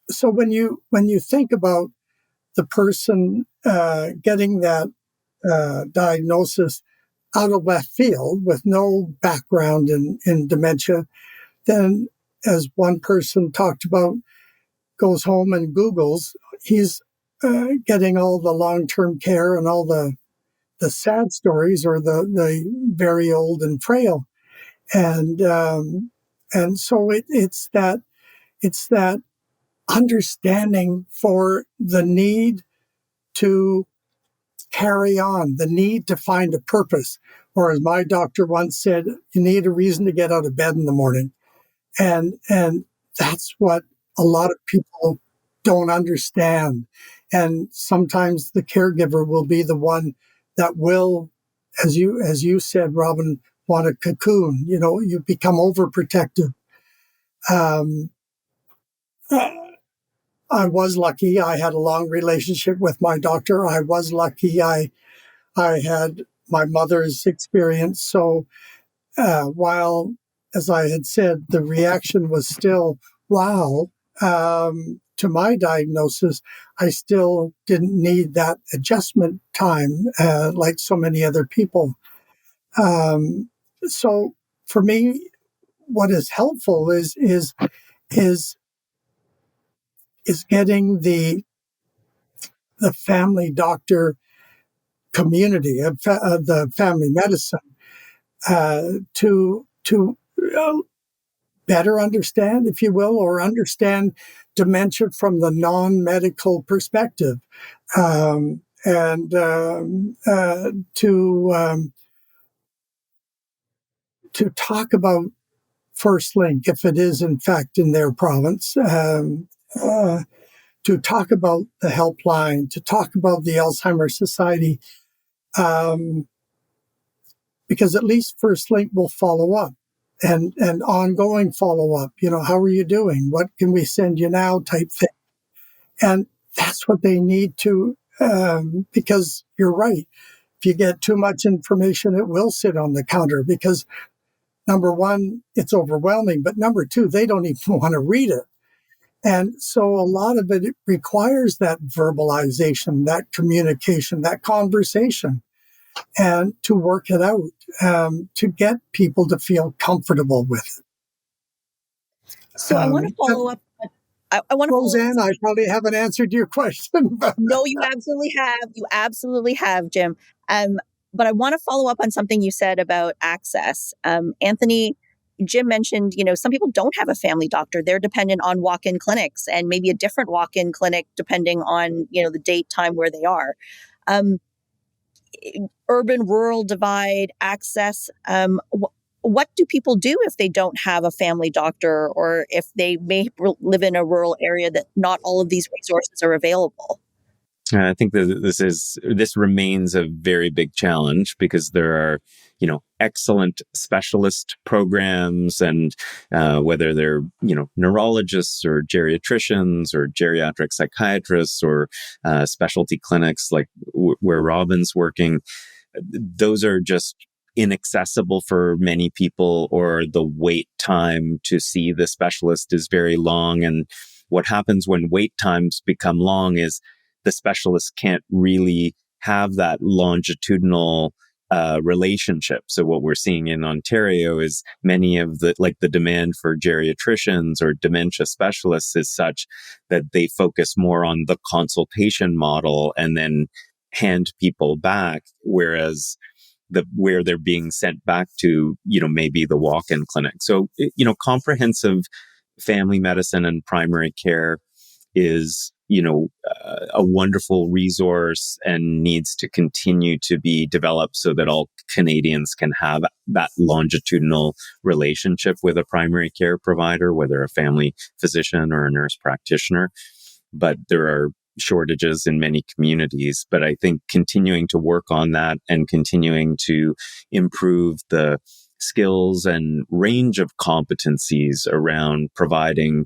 so when you think about the person getting that diagnosis out of left field with no background in dementia, then as one person talked about, goes home and Googles, he's getting all the long-term care and all the sad stories or the very old and frail. And so it's that understanding for the need to carry on, the need to find a purpose. Or as my doctor once said, you need a reason to get out of bed in the morning. And that's what a lot of people don't understand. And sometimes the caregiver will be the one that will, as you said, Robin, want a cocoon. You become overprotective. I was lucky. I had a long relationship with my doctor. I was lucky. I had my mother's experience. So while, as I had said, the reaction was still, wow, to my diagnosis, I still didn't need that adjustment time like so many other people. So for me, what is helpful is getting the family doctor community of the family medicine to better understand, if you will, or understand dementia from the non-medical perspective, and to talk about First Link, if it is in fact in their province, to talk about the helpline, to talk about the Alzheimer's Society, because at least First Link will follow up and ongoing follow up. How are you doing? What can we send you now? Type thing. And that's what they need to, because you're right. If you get too much information, it will sit on the counter because number one, it's overwhelming, but number two, they don't even want to read it. And so a lot of it requires that verbalization, that communication, that conversation, and to work it out, to get people to feel comfortable with it. So I want to follow up. I want to, Rosanne, I probably haven't answered your question. But no, you absolutely have. You absolutely have, Jim. But I want to follow up on something you said about access. Anthony, Jim mentioned, some people don't have a family doctor. They're dependent on walk-in clinics and maybe a different walk-in clinic depending on, the date, time where they are. Urban, rural divide, access. What do people do if they don't have a family doctor or if they may live in a rural area that not all of these resources are available? I think that this remains a very big challenge because there are, excellent specialist programs, and whether they're, neurologists or geriatricians or geriatric psychiatrists or specialty clinics like where Robin's working, those are just inaccessible for many people, or the wait time to see the specialist is very long. And what happens when wait times become long is the specialists can't really have that longitudinal relationship. So what we're seeing in Ontario is many of the demand for geriatricians or dementia specialists is such that they focus more on the consultation model and then hand people back, whereas where they're being sent back to, maybe the walk-in clinic. So, comprehensive family medicine and primary care is, a wonderful resource and needs to continue to be developed so that all Canadians can have that longitudinal relationship with a primary care provider, whether a family physician or a nurse practitioner. But there are shortages in many communities. But I think continuing to work on that and continuing to improve the skills and range of competencies around providing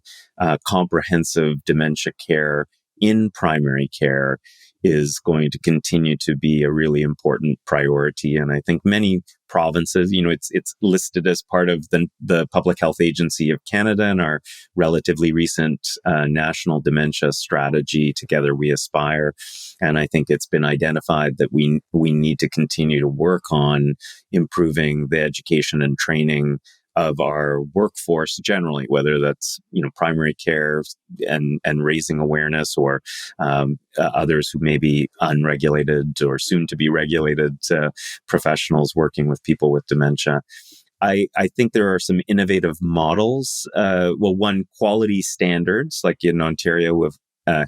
comprehensive dementia care in primary care is going to continue to be a really important priority. And I think many provinces, it's listed as part of the Public Health Agency of Canada and our relatively recent national dementia strategy, Together We Aspire. And I think it's been identified that we need to continue to work on improving the education and training of our workforce generally, whether that's, primary care and raising awareness or others who may be unregulated or soon to be regulated professionals working with people with dementia. I think there are some innovative models. One, quality standards, like in Ontario with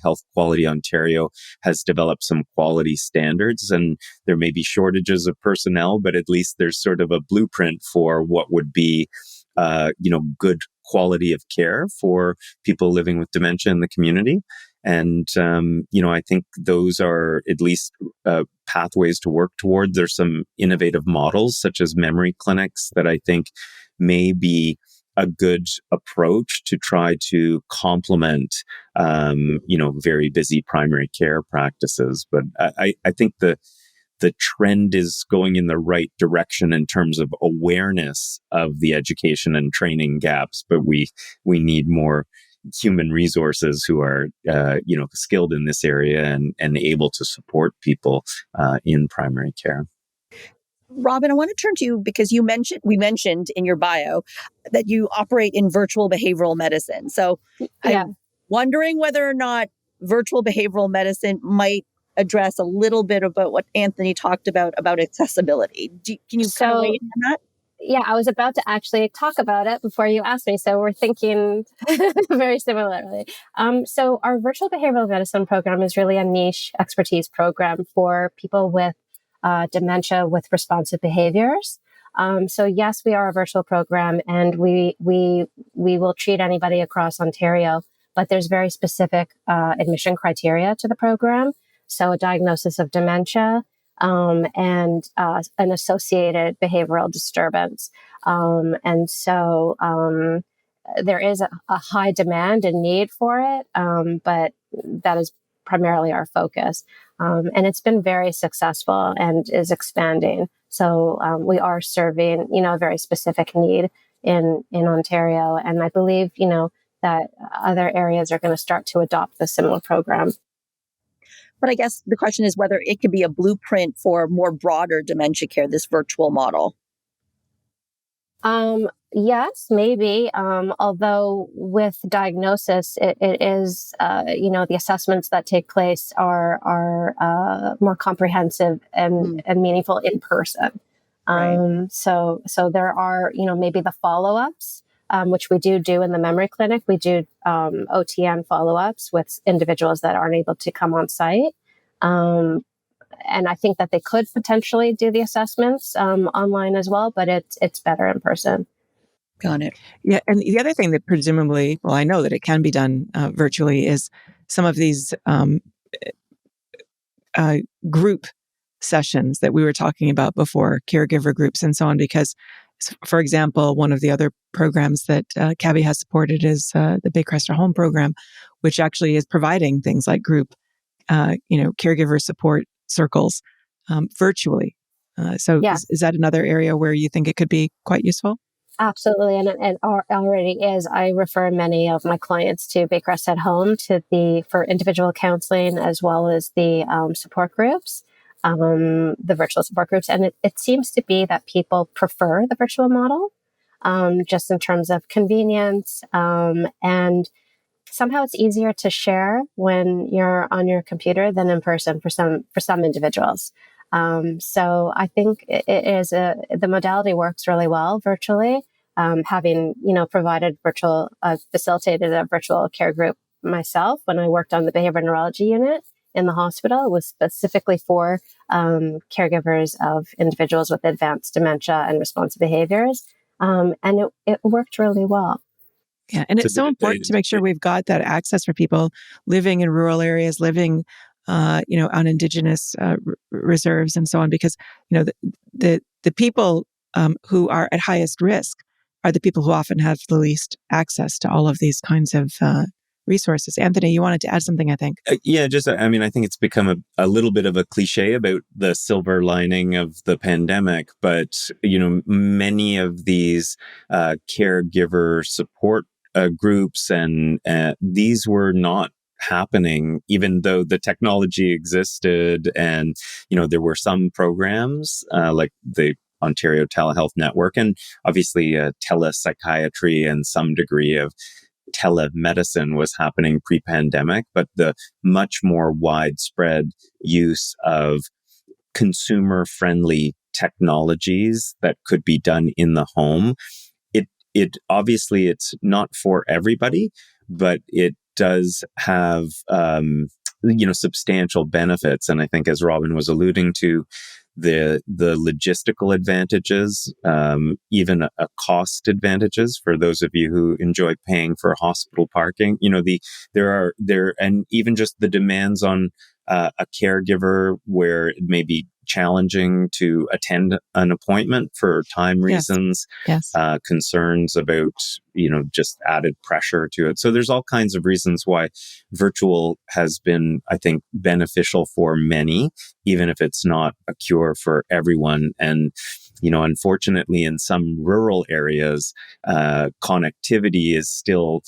Health Quality Ontario has developed some quality standards, and there may be shortages of personnel, but at least there's sort of a blueprint for what would be, good quality of care for people living with dementia in the community. And, I think those are at least pathways to work toward. There's some innovative models, such as memory clinics, that I think may be a good approach to try to complement, very busy primary care practices. But I think the trend is going in the right direction in terms of awareness of the education and training gaps, but we need more human resources who are, skilled in this area and able to support people in primary care. Robin, I want to turn to you because we mentioned in your bio that you operate in virtual behavioral medicine. So I'm wondering whether or not virtual behavioral medicine might address a little bit about what Anthony talked about accessibility. Can you kind of weigh in on that? Yeah, I was about to actually talk about it before you asked me. So we're thinking very similarly. So our virtual behavioral medicine program is really a niche expertise program for people with dementia with responsive behaviors. So yes, we are a virtual program, and we will treat anybody across Ontario, but there's very specific admission criteria to the program. So a diagnosis of dementia, and an associated behavioral disturbance. And so there is a high demand and need for it, but that is primarily our focus. And it's been very successful and is expanding. So we are serving, a very specific need in Ontario. And I believe, that other areas are going to start to adopt the similar program. But I guess the question is whether it could be a blueprint for more broader dementia care, this virtual model. Yes, maybe. Although with diagnosis, it is, the assessments that take place are more comprehensive and meaningful in person. Right. So there are, maybe the follow-ups, which we do in the memory clinic. We do OTN follow-ups with individuals that aren't able to come on site. And I think that they could potentially do the assessments online as well, but it's better in person. Got it. Yeah. And the other thing that presumably, I know that it can be done virtually, is some of these group sessions that we were talking about before, caregiver groups and so on, because, for example, one of the other programs that CABI has supported is the Baycrest Home program, which actually is providing things like group, caregiver support circles virtually. So is that another area where you think it could be quite useful? Absolutely, and already is. I refer many of my clients to Baycrest at Home for individual counseling as well as the support groups, the virtual support groups, and it seems to be that people prefer the virtual model, just in terms of convenience, and somehow it's easier to share when you're on your computer than in person for some individuals. So I think it is the modality works really well virtually. Having facilitated a virtual care group myself when I worked on the behavioral neurology unit in the hospital, it was specifically for caregivers of individuals with advanced dementia and responsive behaviors, and it worked really well. Yeah, and it's so important to make sure we've got that access for people living in rural areas, living, on indigenous reserves and so on, because the people who are at highest risk are the people who often have the least access to all of these kinds of resources. Anthony, you wanted to add something, I think. I think it's become a little bit of a cliche about the silver lining of the pandemic, but, many of these caregiver support groups and these were not happening, even though the technology existed and, there were some programs like the Ontario Telehealth Network and obviously telepsychiatry and some degree of telemedicine was happening pre-pandemic, but the much more widespread use of consumer-friendly technologies that could be done in the home. It obviously it's not for everybody, but it does have substantial benefits. And I think, as Robin was alluding to, the logistical advantages, even a cost advantages for those of you who enjoy paying for hospital parking. And even just the demands on a caregiver where it may be challenging to attend an appointment for time reasons, yes. Concerns about, just added pressure to it. So there's all kinds of reasons why virtual has been, I think, beneficial for many, even if it's not a cure for everyone. And, unfortunately, in some rural areas, connectivity is still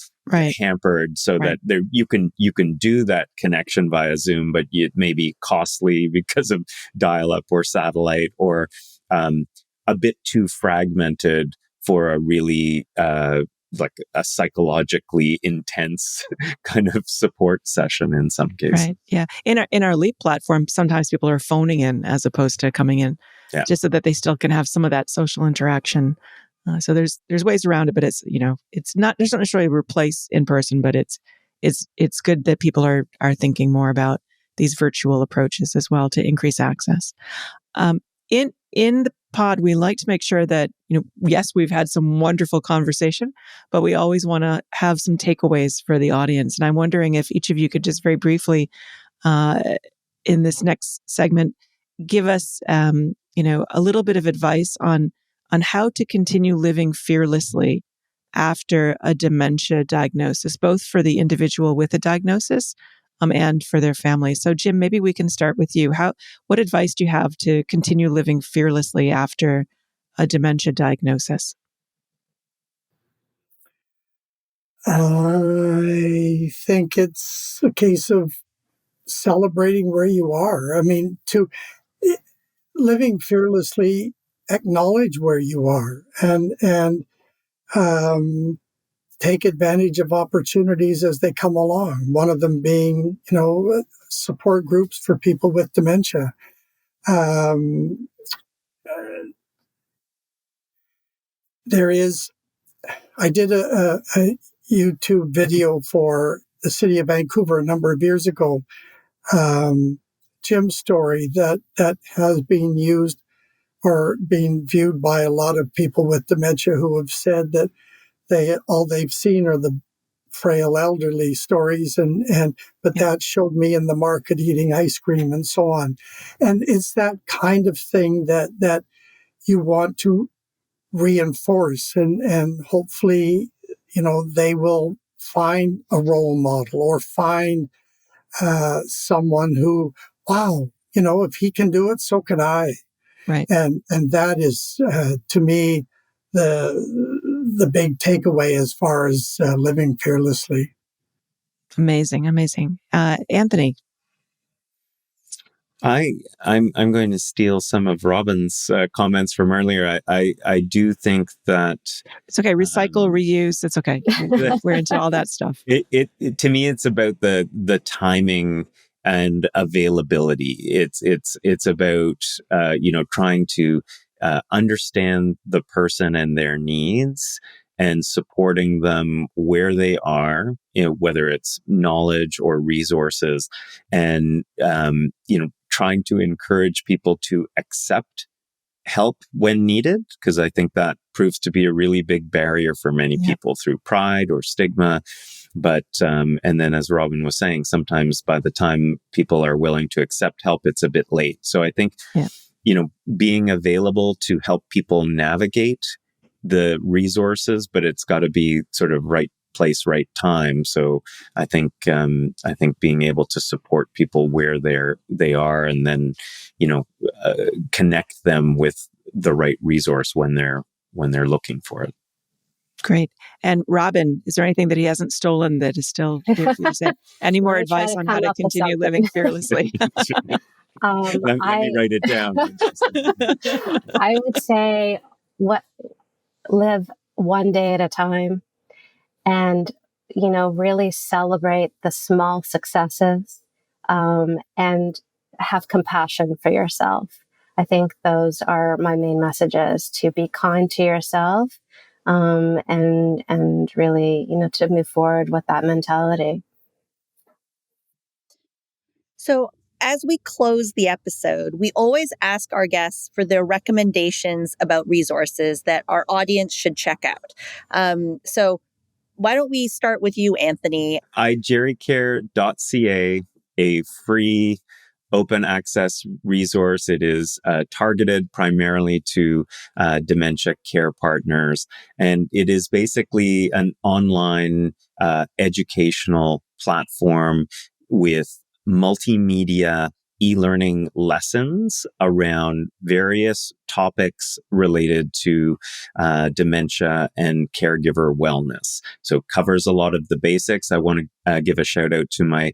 hampered, so that you can do that connection via Zoom, but it may be costly because of dial-up or satellite, or a bit too fragmented for a really like a psychologically intense kind of support session in some cases. Right. Yeah. In our Leap platform, sometimes people are phoning in as opposed to coming in, just so that they still can have some of that social interaction. So there's ways around it, but it's not necessarily replace in person, but it's good that people are thinking more about these virtual approaches as well to increase access. In the pod, we like to make sure that, yes, we've had some wonderful conversation, but we always want to have some takeaways for the audience. And I'm wondering if each of you could just very briefly, in this next segment, give us, a little bit of advice on how to continue living fearlessly after a dementia diagnosis, both for the individual with a diagnosis and for their family. So, Jim, maybe we can start with you. What advice do you have to continue living fearlessly after a dementia diagnosis? I think it's a case of celebrating where you are. I mean, living fearlessly, acknowledge where you are and take advantage of opportunities as they come along. One of them being, support groups for people with dementia. I did a YouTube video for the city of Vancouver a number of years ago. Jim's story that has been used or being viewed by a lot of people with dementia who have said that all they've seen are the frail elderly stories but that showed me in the market eating ice cream and so on. And it's that kind of thing that you want to reinforce and hopefully, they will find a role model or find someone who, wow, if he can do it, so can I. Right. And that is, to me, the big takeaway as far as living fearlessly. Amazing. Anthony. I'm going to steal some of Robin's comments from earlier. I do think that it's okay. Recycle, reuse. It's okay. We're into all that stuff. It to me, it's about the timing and availability. It's about trying to understand the person and their needs and supporting them where they are, whether it's knowledge or resources, and trying to encourage people to accept help when needed, because I think that proves to be a really big barrier for many people through pride or stigma. But, and then as Robin was saying, sometimes by the time people are willing to accept help, it's a bit late. So I think, being available to help people navigate the resources, but it's got to be sort of right place, right time. So I think being able to support people where they are, and then, connect them with the right resource when they're looking for it. Great. And Robin, is there anything that he hasn't stolen that is still here for you to say? Any more advice on how to continue living fearlessly? Let me write it down. I would say live one day at a time, and, really celebrate the small successes, and have compassion for yourself. I think those are my main messages: to be kind to yourself, and really, to move forward with that mentality. So as we close the episode, we always ask our guests for their recommendations about resources that our audience should check out. So why don't we start with you, Anthony? iGeriCare.ca, a free open access resource. It is targeted primarily to dementia care partners. And it is basically an online educational platform with multimedia e-learning lessons around various topics related to dementia and caregiver wellness. So it covers a lot of the basics. I want to give a shout out to my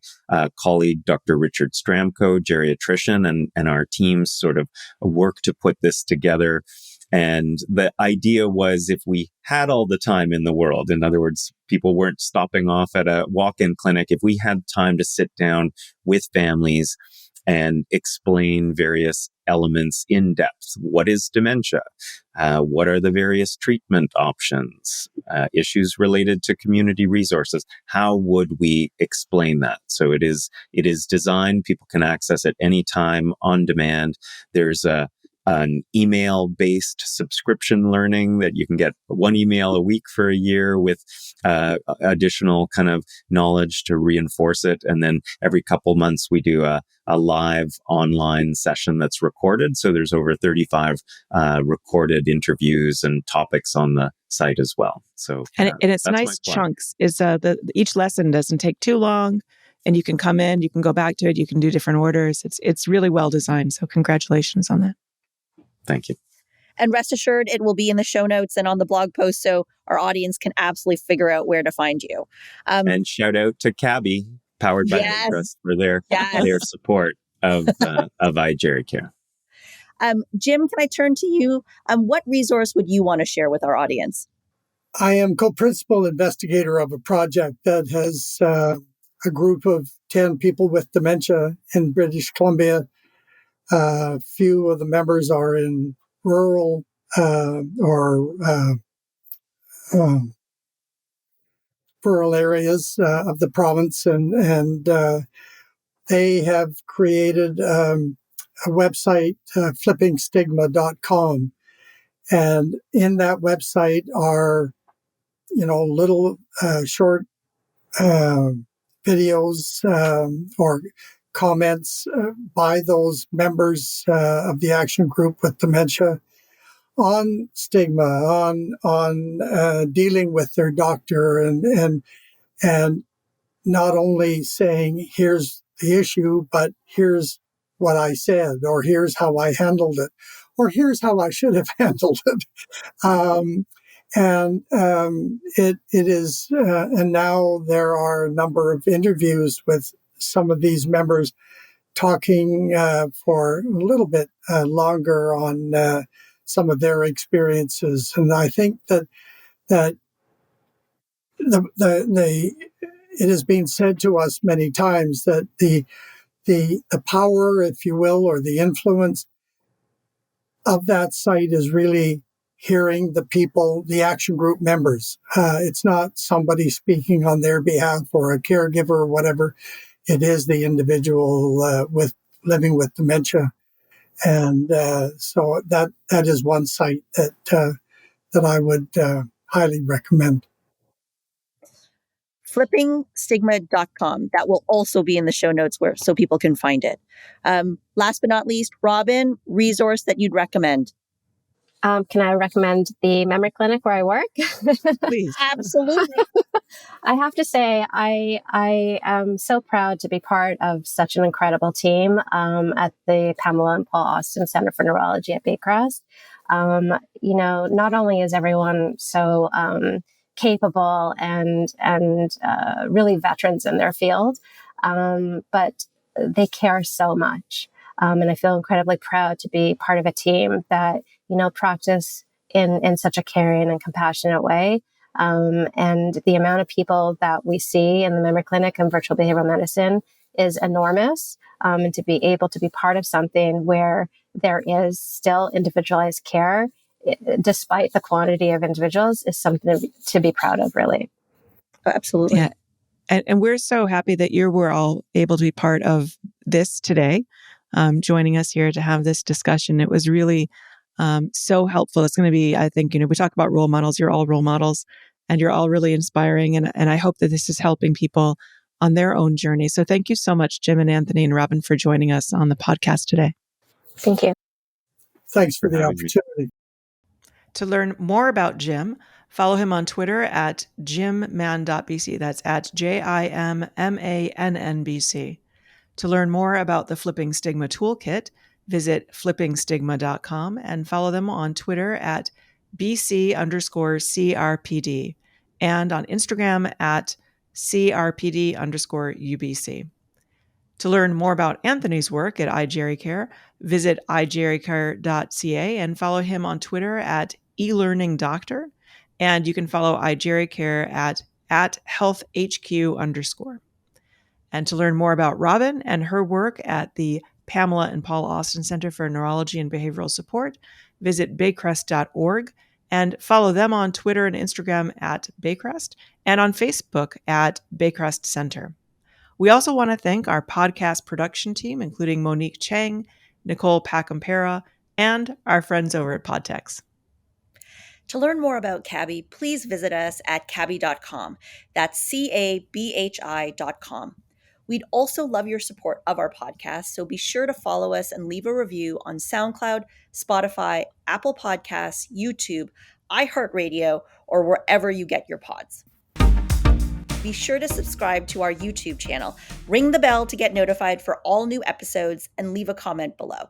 colleague, Dr. Richard Stramko, geriatrician, and our teams sort of work to put this together. And the idea was, if we had all the time in the world, in other words, people weren't stopping off at a walk-in clinic, if we had time to sit down with families and explain various elements in depth. What is dementia? What are the various treatment options? Issues related to community resources. How would we explain that? So it is designed, people can access it anytime on demand. There's an email-based subscription learning that you can get one email a week for a year with additional kind of knowledge to reinforce it. And then every couple months we do a live online session that's recorded. So there's over 35 recorded interviews and topics on the site as well. So and it's nice chunks. Is each lesson doesn't take too long, and you can come in, you can go back to it, you can do different orders. It's really well designed. So congratulations on that. Thank you. And rest assured, it will be in the show notes and on the blog post, so our audience can absolutely figure out where to find you. And shout out to Cabby, powered by Baycrest, for their support of iGeriCare. Jim, can I turn to you? What resource would you want to share with our audience? I am co-principal investigator of a project that has a group of 10 people with dementia in British Columbia. Few of the members are in rural rural areas of the province, and they have created a website, flippingstigma.com, and in that website are little short videos or comments by those members of the action group with dementia on stigma, on dealing with their doctor, and not only saying here's the issue, but here's what I said, or here's how I handled it, or here's how I should have handled it. And it is, and now there are a number of interviews with some of these members talking for a little bit longer on some of their experiences. And I think that it has been said to us many times that the power, if you will, or the influence of that site is really hearing the people, the action group members. It's not somebody speaking on their behalf or a caregiver or whatever. It is the individual with living with dementia, and so that is one site that I would highly recommend. FlippingStigma.com. That will also be in the show notes so people can find it. Last but not least, Robin, resource that you'd recommend. Can I recommend the memory clinic where I work? Please. Absolutely. I have to say, I am so proud to be part of such an incredible team at the Pamela and Paul Austin Center for Neurology at Baycrest. Not only is everyone so capable and really veterans in their field, but they care so much. And I feel incredibly proud to be part of a team that, practice in such a caring and compassionate way. And the amount of people that we see in the memory clinic and virtual behavioral medicine is enormous. And to be able to be part of something where there is still individualized care, despite the quantity of individuals, is something to be proud of, really. Absolutely. Yeah. And we're so happy that you were all able to be part of this today, joining us here to have this discussion. It was really so helpful. It's going to be, I think, we talk about role models. You're all role models and you're all really inspiring. And I hope that this is helping people on their own journey. So thank you so much, Jim and Anthony and Robin, for joining us on the podcast today. Thank you. Thanks for the opportunity. To learn more about Jim, follow him on Twitter at jimmann.bc. That's at JIMMANNBC. To learn more about the Flipping Stigma Toolkit, visit flippingstigma.com and follow them on Twitter at BC_CRPD and on Instagram at CRPD_UBC. To learn more about Anthony's work at iGeriCare, visit iGeriCare.ca and follow him on Twitter at eLearningDoctor. And you can follow iGeriCare at healthhq_. And to learn more about Robin and her work at the Pamela and Paul Austin Center for Neurology and Behavioral Support, visit baycrest.org and follow them on Twitter and Instagram at Baycrest and on Facebook at Baycrest Center. We also want to thank our podcast production team, including Monique Chang, Nicole Pacampera, and our friends over at Podtex. To learn more about Cabby, please visit us at cabby.com. That's CABHI.com. We'd also love your support of our podcast, so be sure to follow us and leave a review on SoundCloud, Spotify, Apple Podcasts, YouTube, iHeartRadio, or wherever you get your pods. Be sure to subscribe to our YouTube channel, ring the bell to get notified for all new episodes, and leave a comment below.